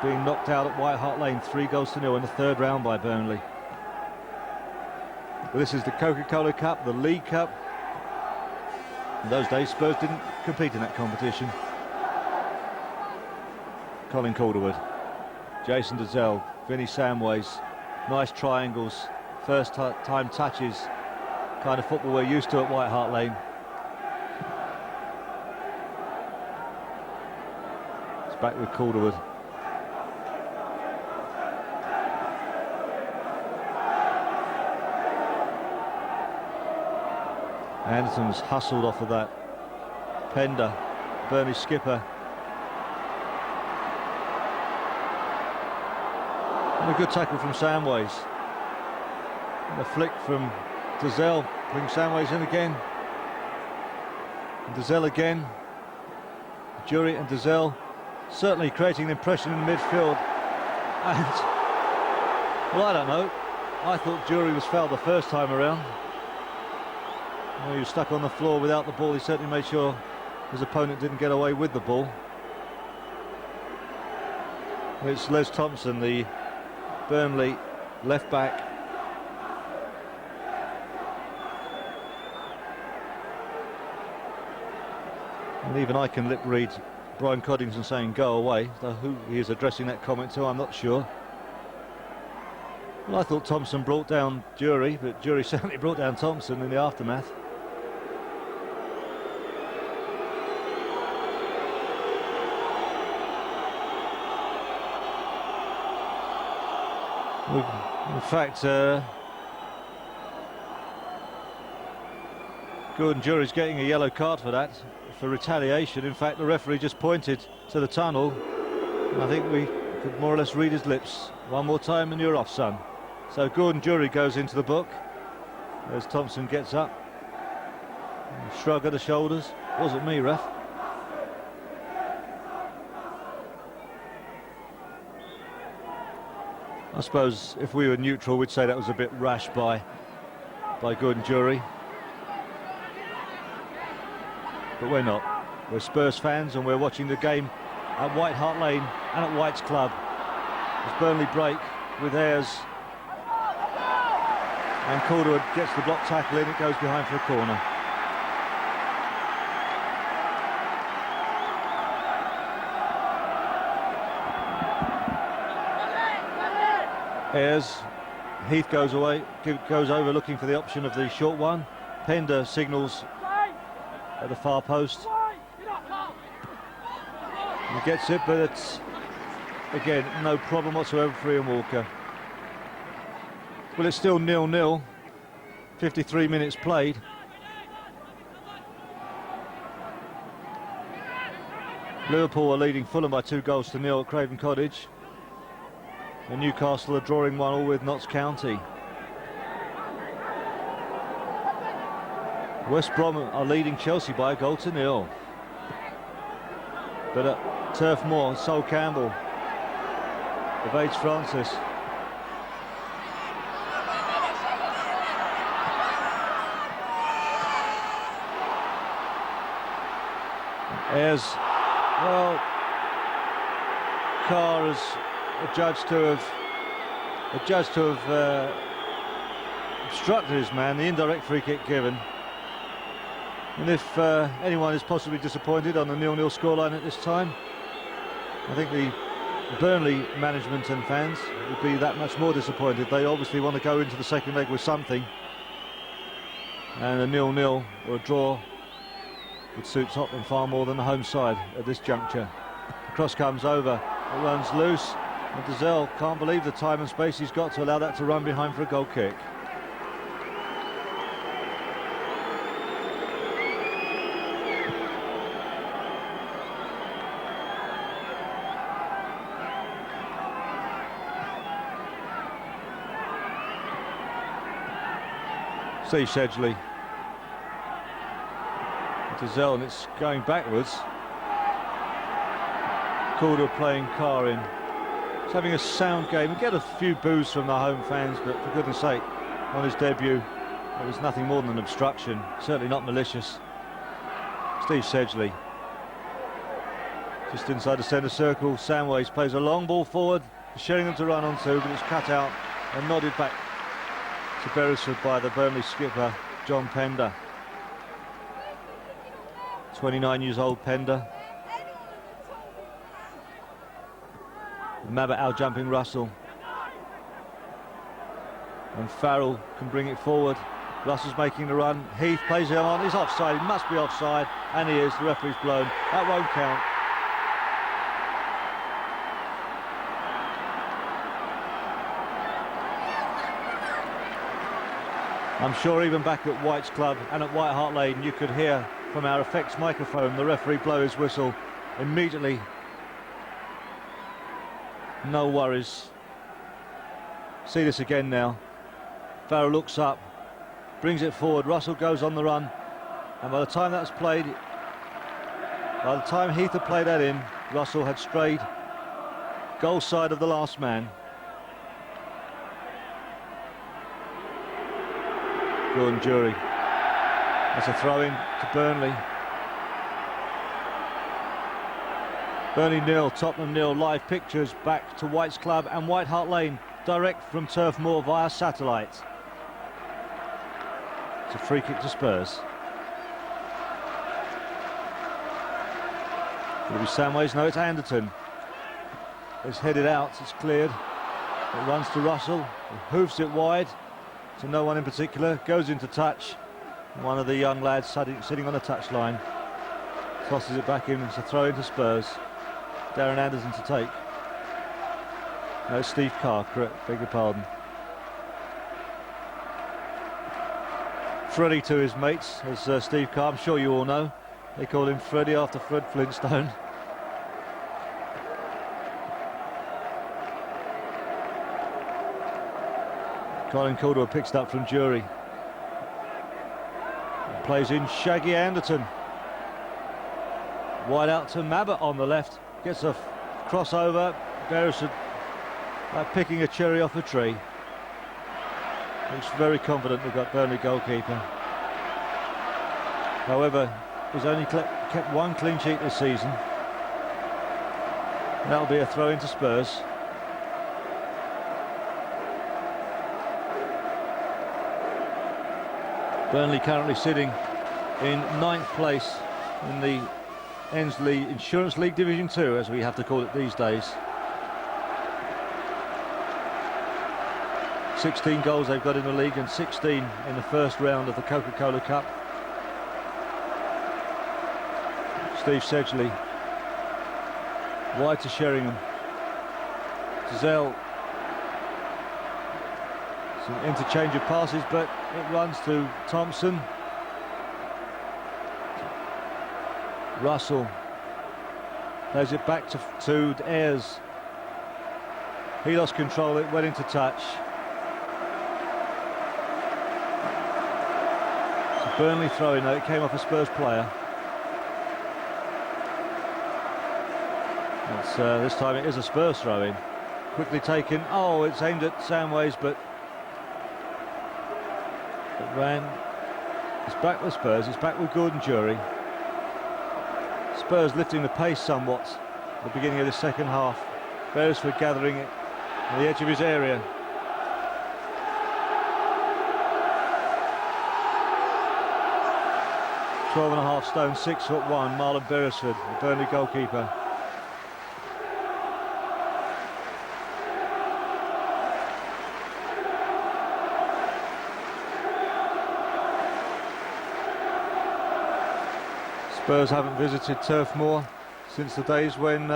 [SPEAKER 1] being knocked out at White Hart Lane 3-0 in the third round by Burnley. Well, this is the Coca-Cola Cup, the League Cup. In those days, Spurs didn't compete in that competition. Colin Calderwood, Jason Dazelle, Vinnie Samways, nice triangles, first time touches, kind of football we're used to at White Hart Lane. It's back with Calderwood. Anderson was hustled off of that. Pender, Burnley skipper. And a good tackle from Samways. And a flick from Dazelle brings Samways in again. And Dazelle again. Jury and Dazelle certainly creating an impression in the midfield. And, well, I don't know. I thought Jury was fouled the first time around. Well, he was stuck on the floor without the ball. He certainly made sure his opponent didn't get away with the ball. It's Les Thompson, the Burnley left back. And even I can lip read Brian Coddington saying go away. Though who he is addressing that comment to, I'm not sure. Well, I thought Thompson brought down Jury, but Jury certainly brought down Thompson in the aftermath. In fact, Gordon Jury's getting a yellow card for that, for retaliation. In fact, the referee just pointed to the tunnel, and I think we could more or less read his lips. One more time and you're off, son. So Gordon Jury goes into the book as Thompson gets up. Shrug of the shoulders. Wasn't me, ref. I suppose if we were neutral, we'd say that was a bit rash by Gordon Jury. But we're not. We're Spurs fans and we're watching the game at White Hart Lane and at White's Club. As Burnley break with Ayres. And Calderwood gets the block tackle in, it goes behind for a corner. Ayres, Heath goes away, goes over looking for the option of the short one. Pender signals at the far post. He gets it, but it's, again, no problem whatsoever for Ian Walker. Well, it's still 0-0. 53 minutes played. Liverpool are leading Fulham by 2-0 at Craven Cottage. And Newcastle are drawing 1-1 with Notts County. West Brom are leading Chelsea by 1-0. But at Turf Moor, Sol Campbell evades Francis. Ayres, well, Carr is adjudged to have obstructed his man, the indirect free kick given. And if anyone is possibly disappointed on the 0-0 scoreline at this time, I think the Burnley management and fans would be that much more disappointed. They obviously want to go into the second leg with something, and a 0-0 or a draw would suit Tottenham far more than the home side at this juncture. The cross comes over, it runs loose, and Dazelle can't believe the time and space he's got to allow that to run behind for a goal kick. Steve Sedgley. Dazelle, and it's going backwards. Calder playing Carr in. He's having a sound game. We get a few boos from the home fans, but for goodness sake, on his debut, it was nothing more than an obstruction. Certainly not malicious. Steve Sedgley. Just inside the centre circle. Samways plays a long ball forward for Sheringham to run onto, but it's cut out and nodded back to Beresford by the Burnley skipper, John Pender. 29 years old, Pender. Mabbutt out-jumping Russell. And Farrell can bring it forward. Russell's making the run. Heath plays it on. He's offside. He must be offside. And he is. The referee's blown. That won't count. I'm sure even back at White's Club and at White Hart Lane you could hear from our effects microphone the referee blow his whistle immediately. No worries. See this again now. Farrell looks up, brings it forward. Russell goes on the run, and by the time that's played, by the time Heath had played that in, Russell had strayed goal side of the last man. Gordon Jury. That's a throw-in to Burnley. Burnley 0, Tottenham 0. Live pictures back to White's Club and White Hart Lane, direct from Turf Moor via satellite. It's a free kick to Spurs. Will it be Samways? No, it's Anderton. It's headed out, it's cleared. It runs to Russell, he hoofs it wide to no one in particular, goes into touch. One of the young lads sitting on the touchline tosses it back in. It's a throw into Spurs. Darren Anderson to take. No, Steve Carr, correct, beg your pardon. Freddie to his mates, as Steve Carr, I'm sure you all know. They call him Freddie after Fred Flintstone. Colin Caldwell picks it up from Jury. Plays in Shaggy Anderton. Wide out to Mabbutt on the left. Gets a crossover. Beresford picking a cherry off a tree. Looks very confident, they've got Burnley goalkeeper. However, he's only kept one clean sheet this season. And that'll be a throw into Spurs. Burnley currently sitting in 9th place in the Ensley Insurance League Division 2, as we have to call it these days. 16 goals they've got in the league and 16 in the first round of the Coca-Cola Cup. Steve Sedgley wide to Sheringham. Dazelle Some interchange of passes, but it runs to Thompson. Russell plays it back to Ayres. He lost control, it went into touch. It's a Burnley throw-in though, it came off a Spurs player. This time it is a Spurs throw-in. Quickly taken, oh, it's aimed at Samways, but it ran. It's back with Spurs, it's back with Gordon Jury. Spurs lifting the pace somewhat at the beginning of the second half. Beresford gathering it on the edge of his area. "12.5 stone, 6'1", Marlon Beresford, the Burnley goalkeeper. Spurs haven't visited Turf Moor since the days when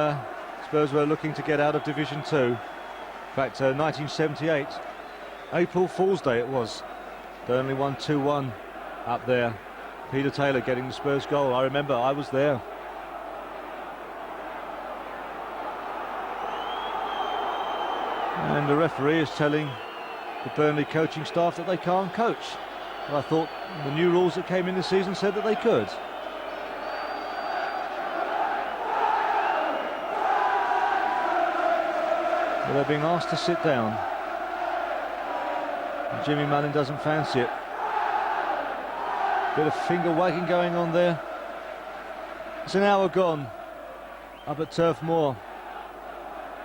[SPEAKER 1] Spurs were looking to get out of Division 2. In fact, 1978, April Fool's Day it was. Burnley won 2-1 up there. Peter Taylor getting the Spurs goal. I remember, I was there. And the referee is telling the Burnley coaching staff that they can't coach. But I thought the new rules that came in this season said that they could. But they're being asked to sit down. And Jimmy Mullin doesn't fancy it. Bit of finger wagging going on there. It's an hour gone up at Turf Moor.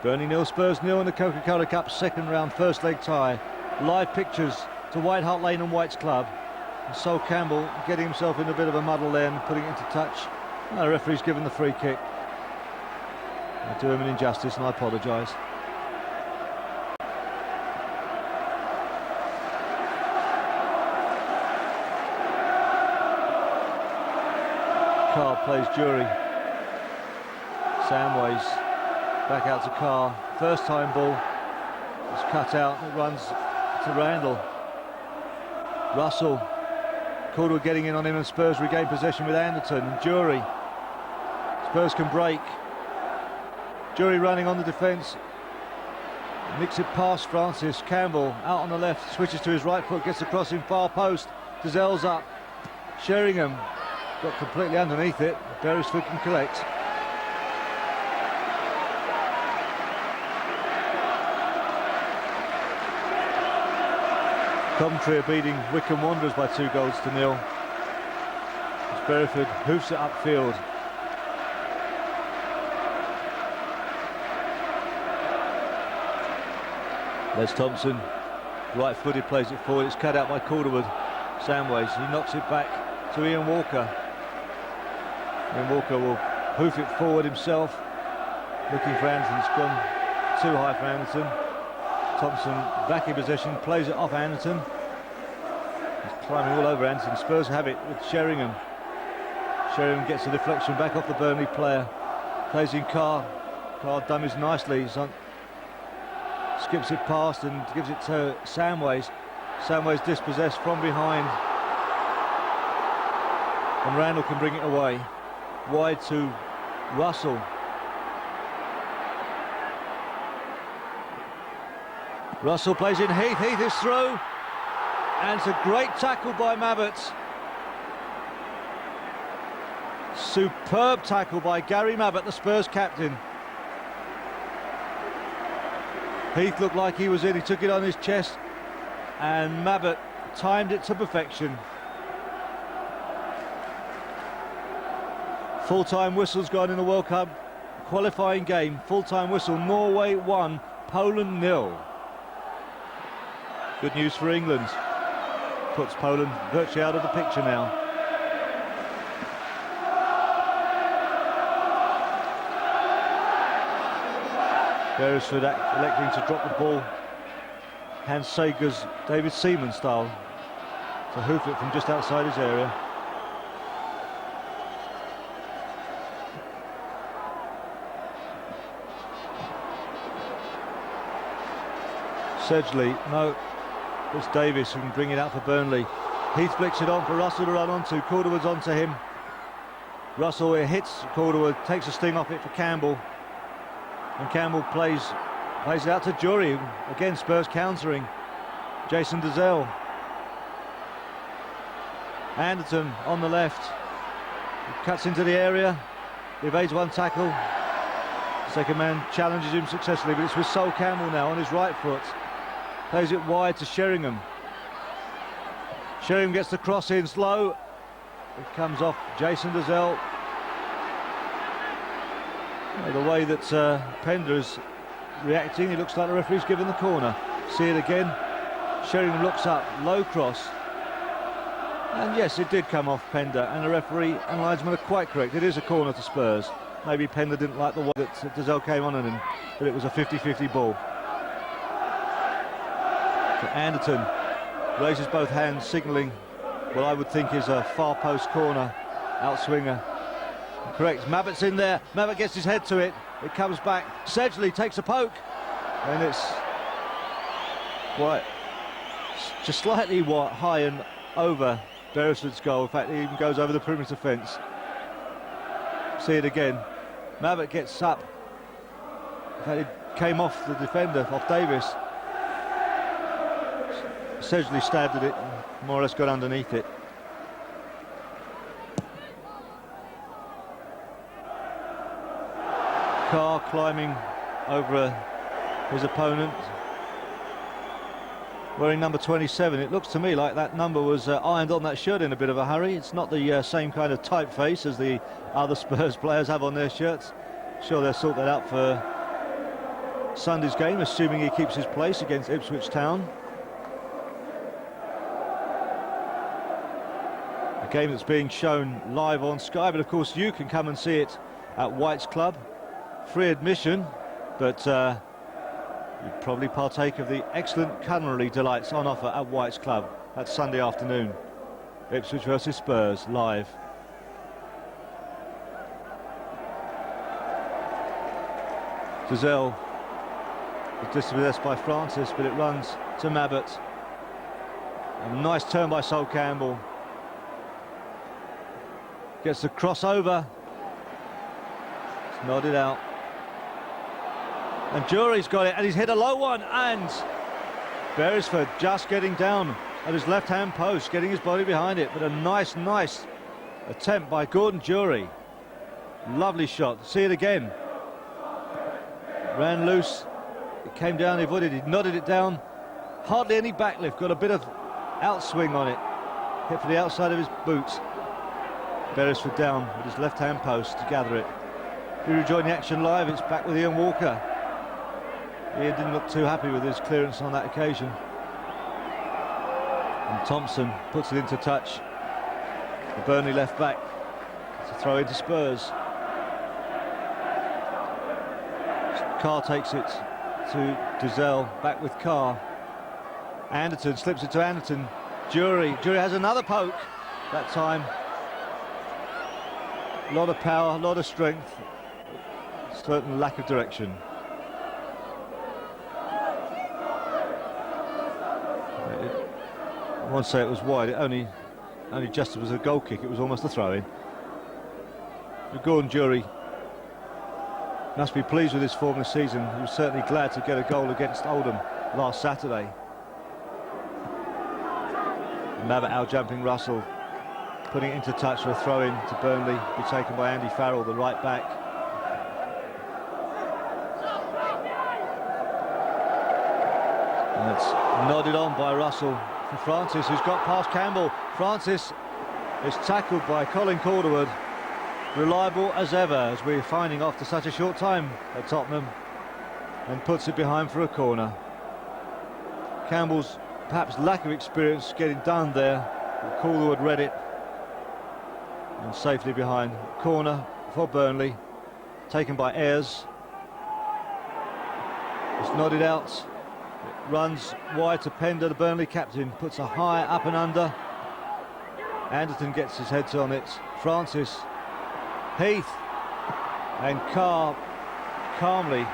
[SPEAKER 1] Burnley 0, Spurs 0 in the Coca-Cola Cup second round first leg tie. Live pictures to White Hart Lane and White's Club. And Sol Campbell getting himself in a bit of a muddle there and putting it into touch. And the referee's given the free kick. I do him an injustice and I apologise. Carr plays Jury. Samways back out to Carr. First time ball. It's cut out. It runs to Randall. Russell. Caldwell getting in on him and Spurs regain possession with Anderton. And Jury. Spurs can break. Jury running on the defence. Nicks it past Francis. Campbell out on the left. Switches to his right foot. Gets across in far post. Dazell's up. Sheringham. Got completely underneath it. Beresford can collect. Coventry are beating Wycombe Wanderers by 2-0. As Beresford hoofs it upfield. There's Thompson. Right-footed, plays it forward. It's cut out by Calderwood. Samways. He knocks it back to Ian Walker. Ian Walker will hoof it forward himself, looking for Anderton. It's gone too high for Anderton. Thompson back in possession, plays it off Anderton. He's climbing all over Anderton. Spurs have it with Sheringham. Sheringham gets a deflection back off the Burnley player. Plays in Carr. Carr dummies nicely. He's on, skips it past and gives it to Samways. Samways dispossessed from behind. And Randall can bring it away. Wide to Russell. Russell plays in Heath. Heath is through. And it's a great tackle by Mabbott. Superb tackle by Gary Mabbott, the Spurs captain. Heath looked like he was in. He took it on his chest. And Mabbott timed it to perfection. Full-time whistle's gone in the World Cup qualifying game. Full-time whistle. Norway 1, Poland 0. Good news for England. Puts Poland virtually out of the picture now. Beresford electing to drop the ball. Hans Sager's David Seaman style to hoof it from just outside his area. Sedgley, no, It's Davis who can bring it out for Burnley. Heath flicks it on for Russell to run onto. Calderwood's onto him. Russell, it hits Calderwood, takes a sting off it for Campbell. And Campbell plays it out to Jury. Again, Spurs countering. Jason Dazelle. Anderton on the left. He cuts into the area. Evades one tackle. Second man challenges him successfully, but it's with Sol Campbell now on his right foot. Plays it wide to Sheringham. Sheringham gets the cross in slow. It comes off Jason Dazelle. The way that Pender's reacting, it looks like the referee's given the corner. See it again. Sheringham looks up, low cross. And yes, it did come off Pender, and the referee and linesman are quite correct. It is a corner to Spurs. Maybe Pender didn't like the way that Dazelle came on him, but it was a 50-50 ball. So Anderton raises both hands, signalling what I would think is a far post corner, outswinger. Correct, Mabbott's in there, Mabbott gets his head to it, it comes back, Sedgley takes a poke, and it's just slightly high and over Beresford's goal. In fact, it even goes over the perimeter fence. See it again, Mabbott gets up, in fact it came off the defender, off Davis. Sedgley stabbed at it and more or less got underneath it. Carr climbing over his opponent, wearing number 27. It looks to me like that number was ironed on that shirt in a bit of a hurry. It's not the same kind of typeface as the other Spurs players have on their shirts. Sure, they'll sort that out for Sunday's game, assuming he keeps his place against Ipswich Town. A game that's being shown live on Sky, but of course you can come and see it at White's Club. Free admission, but you'd probably partake of the excellent culinary delights on offer at White's Club. That's Sunday afternoon. Ipswich versus Spurs, live. Dazelle is dispossessed by Francis, but it runs to Mabbott. A nice turn by Sol Campbell. Gets the crossover. It's nodded out. And Jury's got it, and he's hit a low one, and Beresford just getting down at his left-hand post, getting his body behind it, but a nice attempt by Gordon Jury. Lovely shot. See it again. Ran loose. It came down, he avoided it, he nodded it down. Hardly any backlift, got a bit of outswing on it. Hit for the outside of his boots. Beresford down with his left-hand post to gather it. We rejoin the action live. It's back with Ian Walker. Ian didn't look too happy with his clearance on that occasion. And Thompson puts it into touch. The Burnley left back to throw into Spurs. Carr takes it to Dazelle, back with Carr. Anderton slips it to Anderton. Jury has another poke that time. A lot of power, a lot of strength, certain lack of direction. I won't say it was wide, it only just was a goal kick, it was almost a throw-in. Gordon Jury must be pleased with his form this season. He was certainly glad to get a goal against Oldham last Saturday. Mabbott out-jumping Russell, putting it into touch for a throw-in to Burnley, be taken by Andy Farrell, the right back. And it's nodded on by Russell for Francis, who's got past Campbell. Francis is tackled by Colin Calderwood. Reliable as ever, as we're finding after such a short time at Tottenham, and puts it behind for a corner. Campbell's perhaps lack of experience getting done there, but Calderwood read it and safely behind. Corner for Burnley, taken by Ayres. It's nodded out. It runs wide to Pender, the Burnley captain, puts a high up and under. Anderton gets his head on it. Francis, Heath, and Carr calmly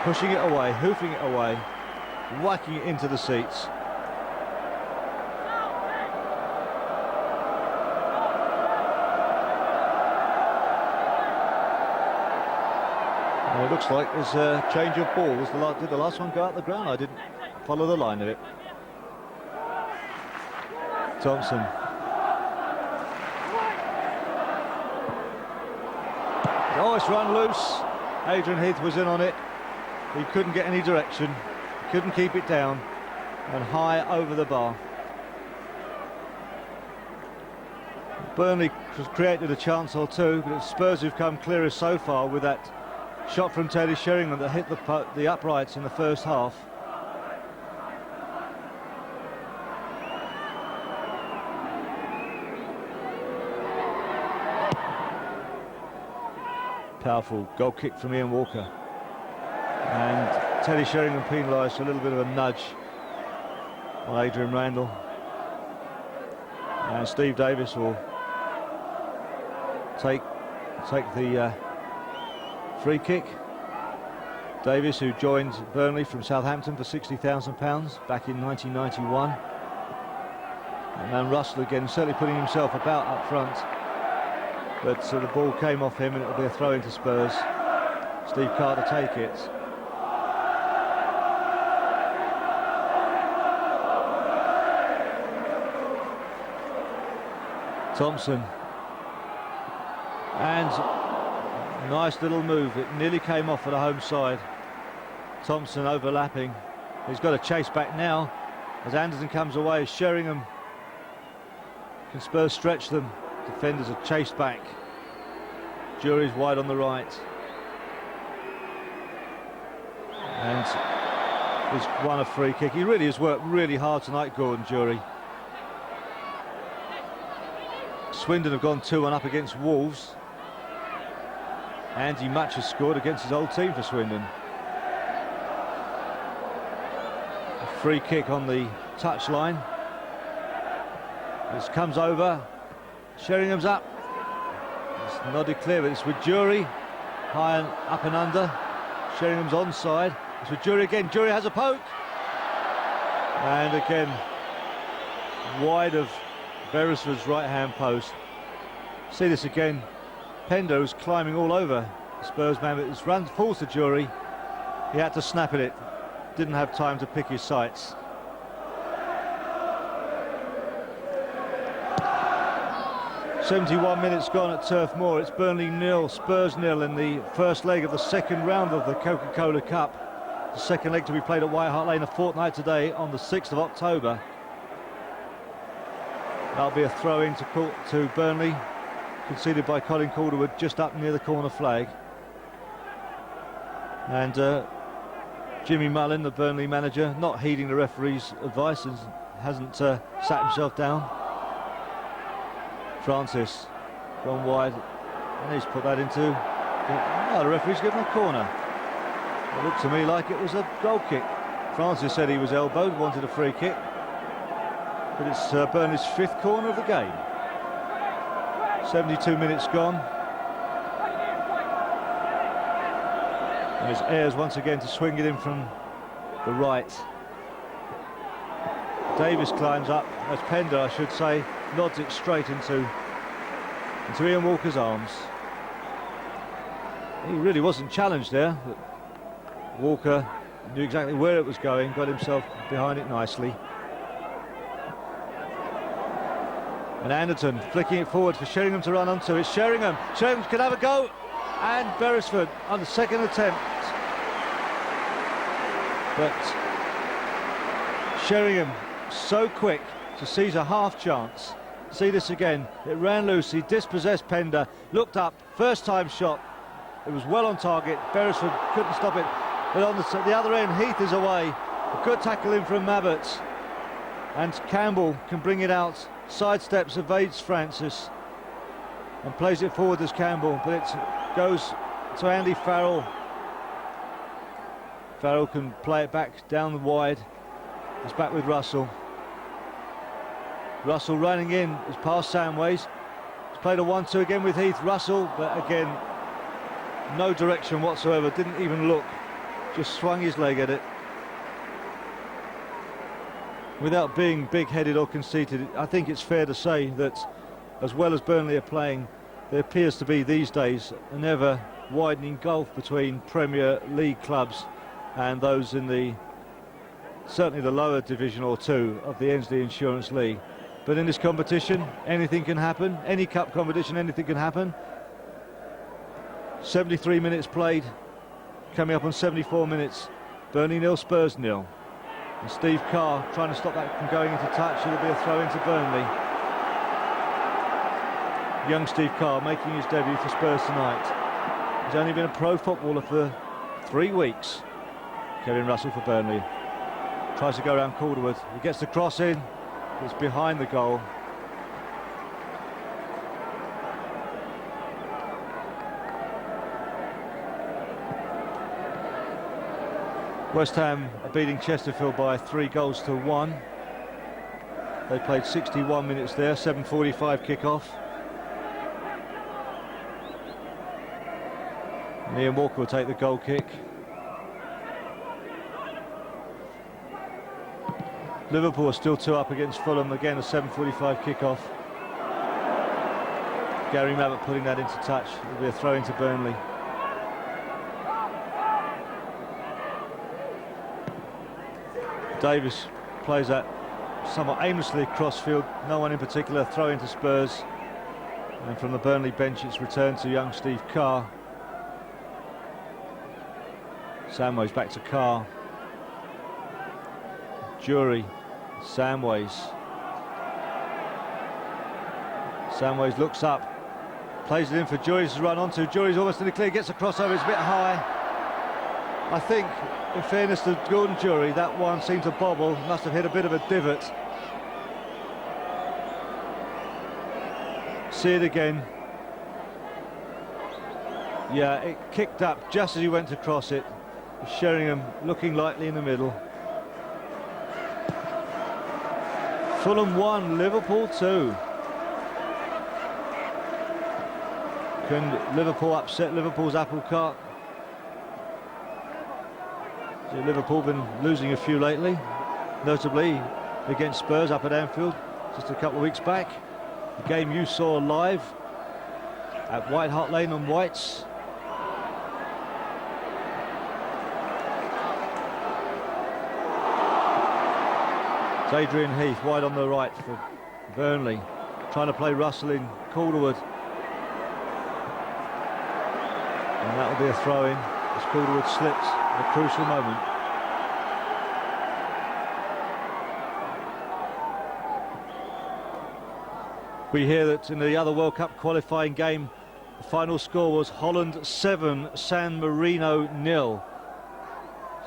[SPEAKER 1] pushing it away, hoofing it away. whacking it into the seats. And it looks like there's a change of balls. Did the last one go out the ground? I didn't follow the line of it. Thompson. Oh, it's run loose. Adrian Heath was in on it. He couldn't get any direction. Couldn't keep it down. And high over the bar. Burnley created a chance or two, but it's Spurs who've come clearest so far with that shot from Teddy Sheringham that hit the uprights in the first half. Powerful goal kick from Ian Walker. And Teddy Sheringham penalised for a little bit of a nudge on Adrian Randall. And Steve Davis will take the free kick. Davis, who joined Burnley from Southampton for £60,000 back in 1991. And then Russell again, certainly putting himself about up front. But the ball came off him and it'll be a throw into Spurs. Steve Carr to take it. Thompson. And nice little move. It nearly came off for the home side. Thompson overlapping. He's got to chase back now as Anderson comes away. Sheringham. Can Spurs stretch them? Defenders are chased back. Jury's wide on the right. And he's won a free kick. He really has worked really hard tonight, Gordon Jury. Swindon have gone 2-1 up against Wolves. Andy Mutch has scored against his old team for Swindon. A free kick on the touchline. This comes over. Sheringham's up. It's nodded clear, but it's with Jury. High and up and under. Sheringham's onside. It's with Jury again. Jury has a poke. And again, wide of Beresford's right-hand post. See this again. Pender was climbing all over the Spurs man, but his run falls to Jury. He had to snap at it. Didn't have time to pick his sights. .71 minutes gone at Turf Moor. It's Burnley 0, Spurs 0 in the first leg of the second round of the Coca-Cola Cup. The second leg to be played at White Hart Lane a fortnight today on the 6th of October. That'll be a throw-in to Burnley, conceded by Colin Calderwood just up near the corner flag. And Jimmy Mullin, the Burnley manager, not heeding the referee's advice and hasn't sat himself down. Francis gone wide, and he's put that into. The referee's given a corner. It looked to me like it was a goal kick. Francis said he was elbowed, wanted a free kick, but it's Burnley's 5th corner of the game. 72 minutes gone. And it's Ayres once again to swing it in from the right. Davis climbs up, as Pender, I should say, nods it straight into Ian Walker's arms. He really wasn't challenged there, but Walker knew exactly where it was going, got himself behind it nicely. And Anderton flicking it forward for Sheringham to run onto. It's Sheringham. Sheringham can have a go. And Beresford on the second attempt. But Sheringham so quick to seize a half chance. See this again. It ran loose. He dispossessed Pender. Looked up. First time shot. It was well on target. Beresford couldn't stop it. But on the other end, Heath is away. A good tackle in from Mabbott. And Campbell can bring it out. Sidesteps, evades Francis and plays it forward as Campbell, but it goes to Andy Farrell. Farrell can play it back down the wide. He's back with Russell. Russell running in, is past Samways. He's played a 1-2 again with Heath. Russell, but again, no direction whatsoever, didn't even look, just swung his leg at it. Without being big-headed or conceited, I think it's fair to say that as well as Burnley are playing, there appears to be these days an ever-widening gulf between Premier League clubs and those in the certainly the lower division or two of the Ensley Insurance League. But in this competition, anything can happen. Any cup competition, anything can happen. 73 minutes played, coming up on 74 minutes. Burnley 0, Spurs 0. And Steve Carr trying to stop that from going into touch. It'll be a throw into Burnley. Young Steve Carr making his debut for Spurs tonight. He's only been a pro footballer for 3 weeks. Kevin Russell for Burnley. Tries to go around Calderwood. He gets the cross in. It's behind the goal. West Ham are beating Chesterfield by 3-1. They played 61 minutes there, 7:45 kick-off. And Ian Walker will take the goal kick. Liverpool are still 2 up against Fulham, again a 7:45 kick-off. Gary Mabbutt putting that into touch. It'll be a throw into Burnley. Davis plays that somewhat aimlessly across field, no one in particular, throw into Spurs. And from the Burnley bench it's returned to young Steve Carr. Samways back to Carr. Jury, Samways. Samways looks up, plays it in for Jury to run onto. Jury's almost in the clear, gets a crossover, it's a bit high. I think, in fairness to Gordon Jury, that one seemed to bobble, must have hit a bit of a divot. See it again. Yeah, it kicked up just as he went to cross it. Sheringham looking lightly in the middle. Fulham 1, Liverpool 2. Can Liverpool upset Liverpool's apple cart? Liverpool been losing a few lately, notably against Spurs up at Anfield just a couple of weeks back. The game you saw live at White Hart Lane on Whites. It's Adrian Heath wide on the right for Burnley, trying to play Russell in Calderwood, and that will be a throw-in as Calderwood slips at a crucial moment. We hear that in the other World Cup qualifying game, the final score was Holland 7, San Marino 0.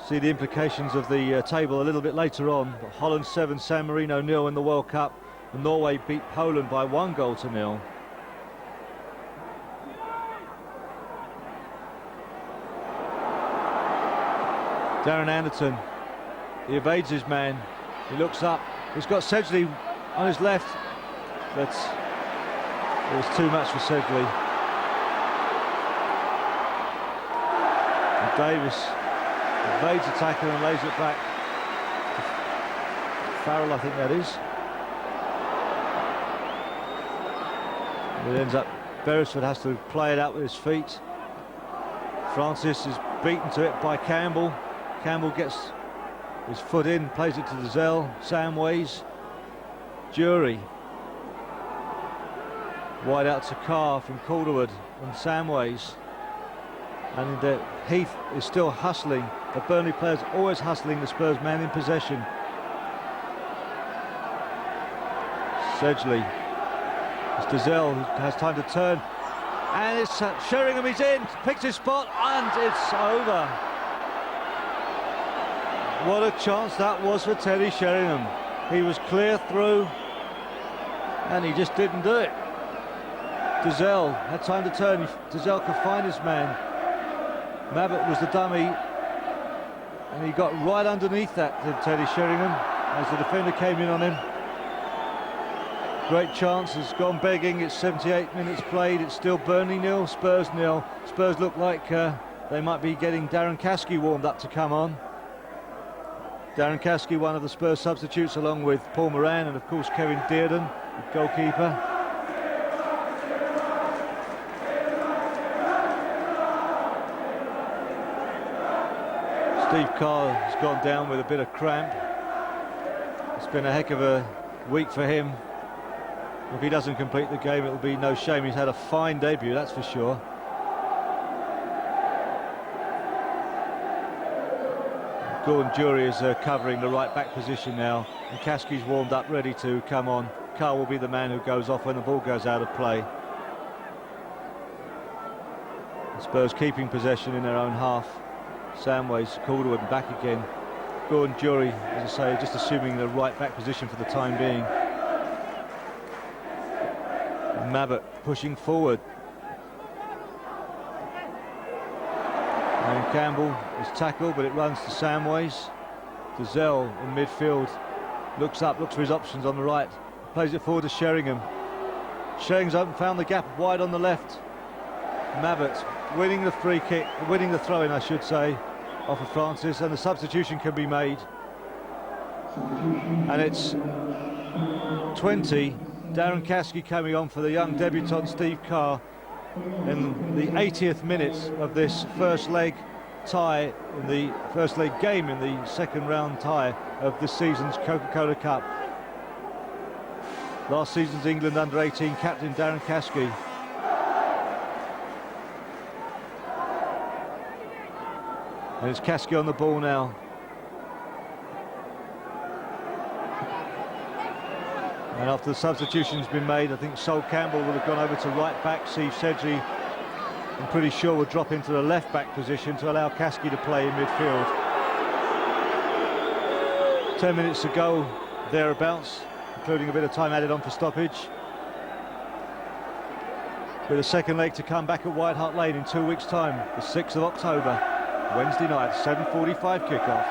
[SPEAKER 1] See the implications of the table a little bit later on. But Holland 7, San Marino 0 in the World Cup. And Norway beat Poland by 1-0. Darren Anderton, he evades his man, he looks up, he's got Sedgley on his left, but it was too much for Sedgley. And Davis evades the tackle and lays it back. Farrell, I think that is. It ends up, Beresford has to play it out with his feet. Francis is beaten to it by Campbell. Campbell gets his foot in, plays it to Dazelle. Samways. Jury. Wide out to Carr from Calderwood and Samways. And Heath is still hustling. The Burnley players always hustling the Spurs man in possession. Sedgley. It's Dazelle who has time to turn. And it's Sheringham, he's in, picks his spot, and it's over. What a chance that was for Teddy Sheringham. He was clear through, and he just didn't do it. Dazelle had time to turn. Dazelle could find his man. Mabbutt was the dummy, and he got right underneath that to Teddy Sheringham as the defender came in on him. Great chance has gone begging. It's 78 minutes played. It's still Burnley 0, Spurs 0. Spurs look like they might be getting Darren Caskey warmed up to come on. Darren Caskey, one of the Spurs substitutes, along with Paul Moran and of course Kevin Dearden, the goalkeeper. Steve Carr has gone down with a bit of cramp. It's been a heck of a week for him. If he doesn't complete the game, it'll be no shame. He's had a fine debut, that's for sure. Gordon Jury is covering the right back position now, and Caskey's warmed up, ready to come on. Carr will be the man who goes off when the ball goes out of play. The Spurs keeping possession in their own half. Samways, Calderwood back again. Gordon Jury, as I say, just assuming the right back position for the time being. Mabbott pushing forward. And Campbell is tackled, but it runs to Samways. Dazelle in midfield looks up, looks for his options on the right, plays it forward to Sheringham. Sheringham's open, found the gap wide on the left. Mabbott winning the free kick, winning the throw-in, I should say, off of Francis, and the substitution can be made. And it's 20. Darren Caskey coming on for the young debutant Steve Carr in the 80th minute of this first leg tie, in the first leg game in the second round tie of this season's Coca-Cola Cup. Last season's England under-18 captain Darren Caskey. And it's Caskey on the ball now. And after the substitution's been made, I think Sol Campbell would have gone over to right back. Steve Sedgley, I'm pretty sure, will drop into the left back position to allow Caskey to play in midfield. 10 minutes to go, thereabouts, including a bit of time added on for stoppage. With a second leg to come back at White Hart Lane in 2 weeks' time, the 6th of October, Wednesday night, 7:45 kickoff.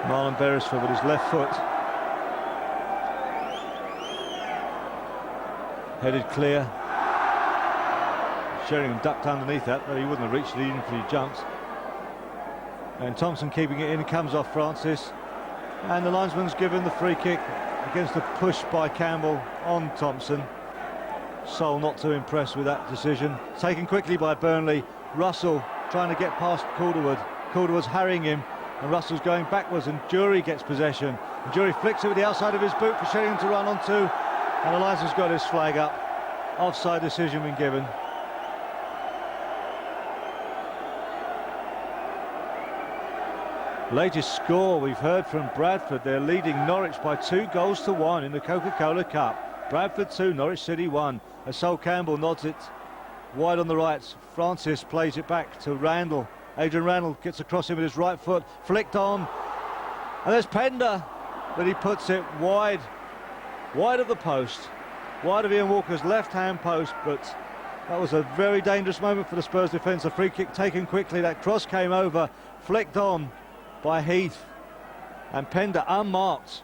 [SPEAKER 1] Marlon Beresford with his left foot. Headed clear. Sheringham ducked underneath that, but he wouldn't have reached it even if he jumped. And Thompson keeping it in, comes off Francis. And the linesman's given the free kick against a push by Campbell on Thompson. Sol not too impressed with that decision. Taken quickly by Burnley. Russell trying to get past Calderwood. Calderwood's harrying him, and Russell's going backwards, and Jury gets possession. And Jury flicks it with the outside of his boot for Sheringham to run onto, and the linesman's got his flag up. Offside decision been given. Latest score we've heard from Bradford. They're leading Norwich by 2-1 in the Coca-Cola Cup. Bradford 2, Norwich City 1. As Sol Campbell nods it wide on the right. Francis plays it back to Randall. Adrian Randall gets across him with his right foot, flicked on. And there's Pender, but he puts it wide of the post. Wide of Ian Walker's left-hand post, but that was a very dangerous moment for the Spurs defence. A free kick taken quickly. That cross came over, flicked on by Heath, and Pender, unmarked,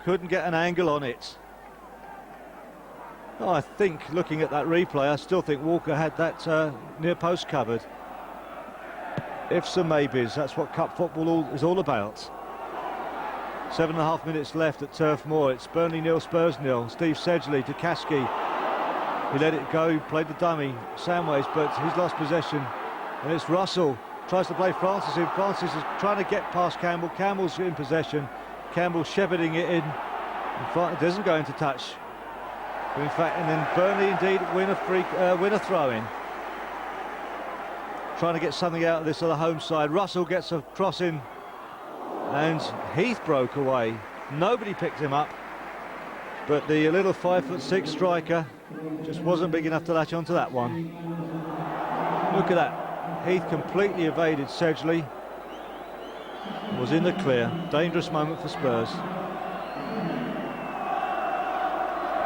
[SPEAKER 1] couldn't get an angle on it. Oh, I think, looking at that replay, I still think Walker had that near post covered. Ifs and maybes, that's what cup football is all about. 7.5 minutes left at Turf Moor. It's Burnley 0, Spurs 0. Steve Sedgley to Caskey. He let it go, played the dummy, Samways, but he's lost possession. And it's Russell. Tries to play Francis in. Francis is trying to get past Campbell. Campbell's in possession. Campbell shepherding it in. It doesn't go into touch. But in fact, and then Burnley indeed win a throw-in. Trying to get something out of this on the home side. Russell gets a cross in, and Heath broke away. Nobody picked him up, but the little 5'6" striker just wasn't big enough to latch onto that one. Look at that. Heath completely evaded Sedgley. Was in the clear. Dangerous moment for Spurs.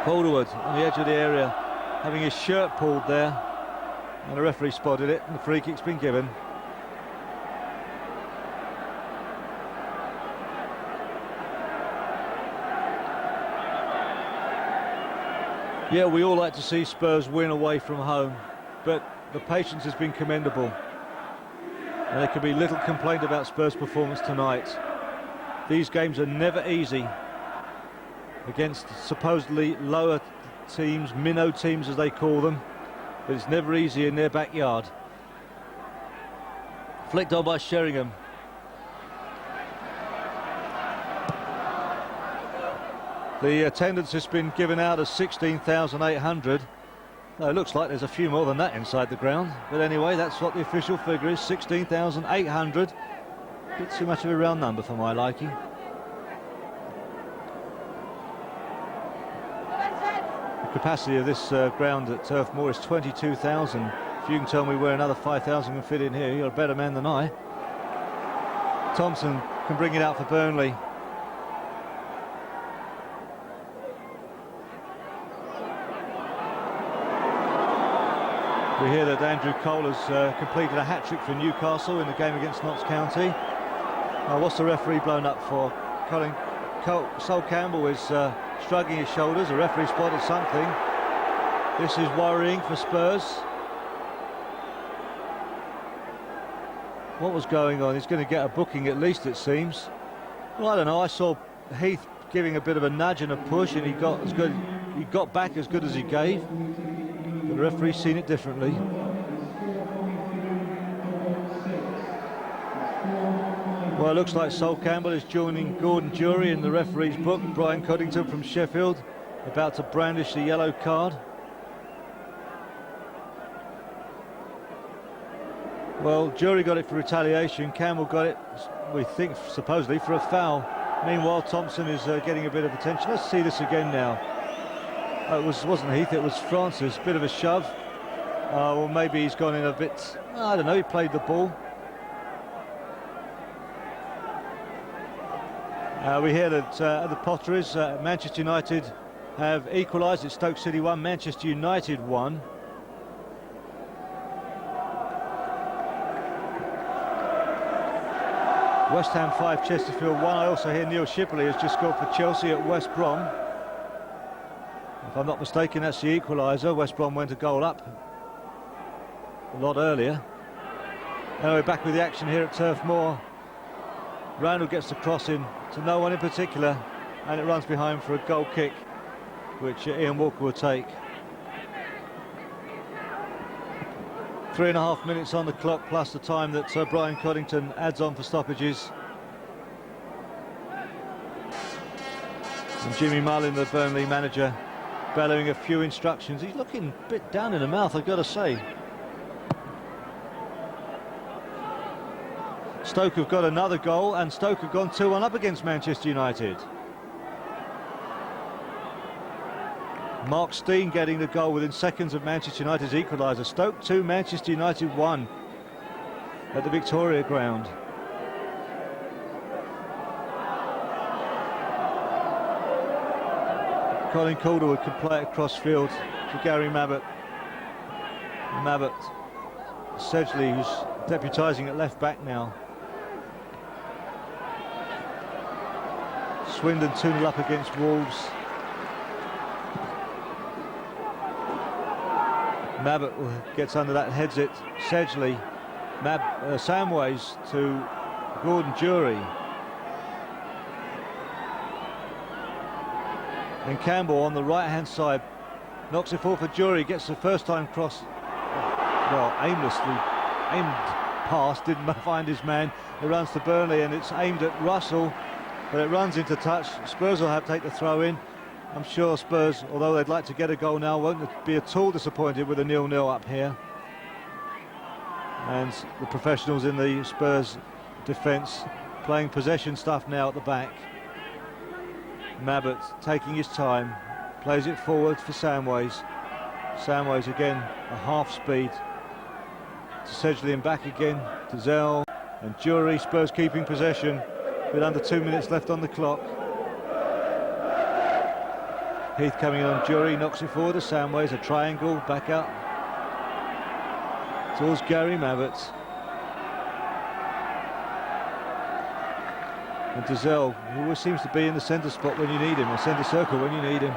[SPEAKER 1] Calderwood on the edge of the area, having his shirt pulled there, and the referee spotted it, and the free kick's been given. Yeah, we all like to see Spurs win away from home, but the patience has been commendable. And there can be little complaint about Spurs' performance tonight. These games are never easy against supposedly lower teams, minnow teams as they call them, but it's never easy in their backyard. Flicked on by Sheringham. The attendance has been given out as 16,800. No, it looks like there's a few more than that inside the ground, but anyway, that's what the official figure is, 16,800. Bit too much of a round number for my liking. The capacity of this ground at Turf Moor is 22,000. If you can tell me where another 5,000 can fit in here, you're a better man than I. Thompson can bring it out for Burnley. We hear that Andrew Cole has completed a hat-trick for Newcastle in the game against Notts County. Now, what's the referee blown up for? Sol Campbell is shrugging his shoulders. The referee spotted something. This is worrying for Spurs. What was going on? He's going to get a booking at least, it seems. Well, I don't know. I saw Heath giving a bit of a nudge and a push, and he got back as good as he gave. The referee's seen it differently. Well, it looks like Sol Campbell is joining Gordon Jury in the referee's book. Brian Coddington from Sheffield about to brandish the yellow card. Well, Jury got it for retaliation. Campbell got it, we think, supposedly for a foul. Meanwhile, Thompson is getting a bit of attention. Let's see this again now. It wasn't Heath, it was Francis. Bit of a shove. Or maybe he's gone in a bit, I don't know, he played the ball. We hear that at the Potteries, Manchester United have equalised. It's Stoke City 1, Manchester United 1. West Ham 5, Chesterfield 1. I also hear Neil Shipley has just scored for Chelsea at West Brom. If I'm not mistaken, that's the equaliser. West Brom went a goal up a lot earlier. Now we're back with the action here at Turf Moor. Randall gets the cross in to no one in particular, and it runs behind for a goal kick, which Ian Walker will take. 3.5 minutes on the clock, plus the time that Brian Coddington adds on for stoppages. And Jimmy Mullin, the Burnley manager, bellowing a few instructions. He's looking a bit down in the mouth, I've got to say. Stoke have got another goal, and Stoke have gone 2-1 up against Manchester United. Mark Steen getting the goal within seconds of Manchester United's equaliser. Stoke 2, Manchester United 1 at the Victoria ground. Colin Calderwood can play it across field to Gary Mabbutt. Mabbutt, Sedgley, who's deputising at left back now. Swindon 2-0 up against Wolves. Mabbutt gets under that, heads it. Sedgley, Samways to Gordon Jury. And Campbell on the right-hand side knocks it forward for Jury, gets the first-time cross. Well, aimed pass, didn't find his man. It runs to Burnley, and it's aimed at Russell, but it runs into touch. Spurs will have to take the throw in. I'm sure Spurs, although they'd like to get a goal now, won't be at all disappointed with a 0-0 up here. And the professionals in the Spurs defence playing possession stuff now at the back. Mabbutt taking his time, plays it forward for Samways. Samways again, a half speed to Sedgley and back again to Zell and Jury. Spurs keeping possession with under 2 minutes left on the clock. Heath coming on Jury, knocks it forward to Samways, a triangle, back up towards Gary Mabbutt. And Dazelle, who always seems to be in the centre spot when you need him, or centre circle when you need him.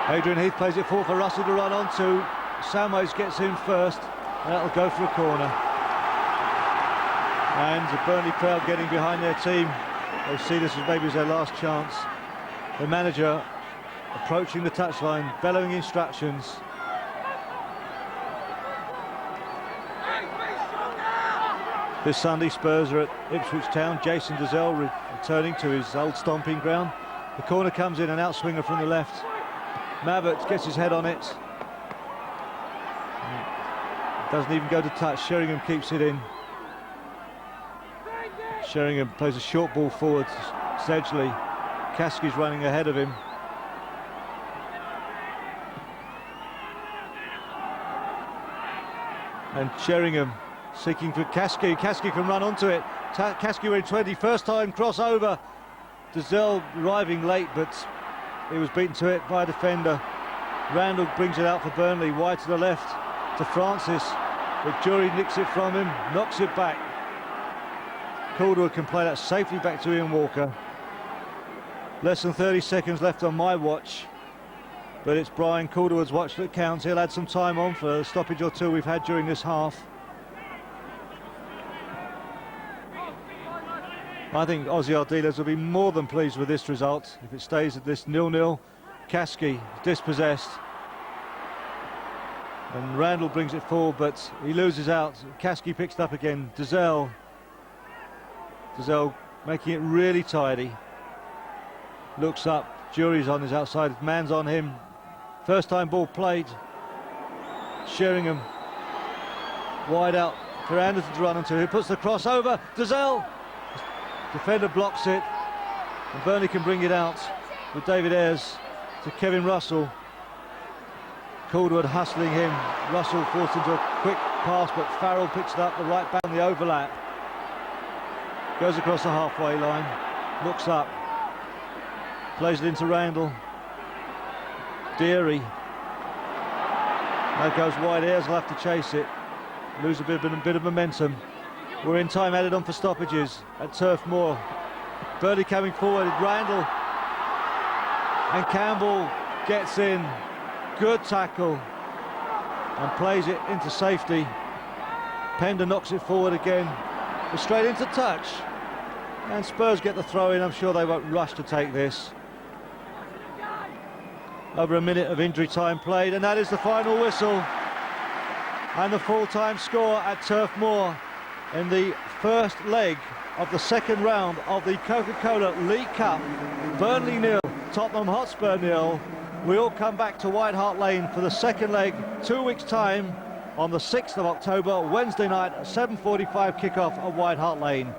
[SPEAKER 1] Adrian Heath plays it forward for Russell to run onto. Samways gets in first, and that'll go for a corner. And the Burnley crowd getting behind their team. They see this as maybe as their last chance. The manager approaching the touchline, bellowing instructions. This Sunday, Spurs are at Ipswich Town. Jason Dazelle returning to his old stomping ground. The corner comes in, an outswinger from the left. Mavert gets his head on it. Doesn't even go to touch. Sheringham keeps it in. Sheringham plays a short ball forward to Sedgley. Kasky's running ahead of him. And Sheringham seeking for Kasky. Kasky can run onto it. Kasky in 20, first time crossover. Dazelle arriving late, but he was beaten to it by a defender. Randall brings it out for Burnley, wide to the left to Francis, but Jury nicks it from him, knocks it back. Calderwood can play that safely back to Ian Walker. Less than 30 seconds left on my watch, but it's Brian Calderwood's watch that counts. He'll add some time on for a stoppage or two we've had during this half. I think Aussie Ardealers will be more than pleased with this result if it stays at this 0-0. Kasky dispossessed, and Randall brings it forward, but he loses out. Kasky picks it up again. Dazelle making it really tidy. Looks up, Jury's on his outside, man's on him. First time ball played. Sheringham wide out for Anderson to run into. He puts the cross over. Dazelle, defender blocks it, and Burnley can bring it out with David Ayres to Kevin Russell. Calderwood hustling him. Russell forced into a quick pass, but Farrell picks it up the right back on the overlap. Goes across the halfway line, looks up, plays it into Randall. Deary. That goes wide. Ayres will have to chase it. Lose a bit of momentum. We're in time added on for stoppages at Turf Moor. Burnley coming forward. Randall and Campbell gets in. Good tackle and plays it into safety. Pender knocks it forward again. We're straight into touch. And Spurs get the throw in. I'm sure they won't rush to take this. Over a minute of injury time played, and that is the final whistle. And the full-time score at Turf Moor in the first leg of the second round of the Coca-Cola League Cup. Burnley 0, Tottenham Hotspur 0. We all come back to White Hart Lane for the second leg, 2 weeks' time, on the 6th of October, Wednesday night, 7:45 kickoff at White Hart Lane.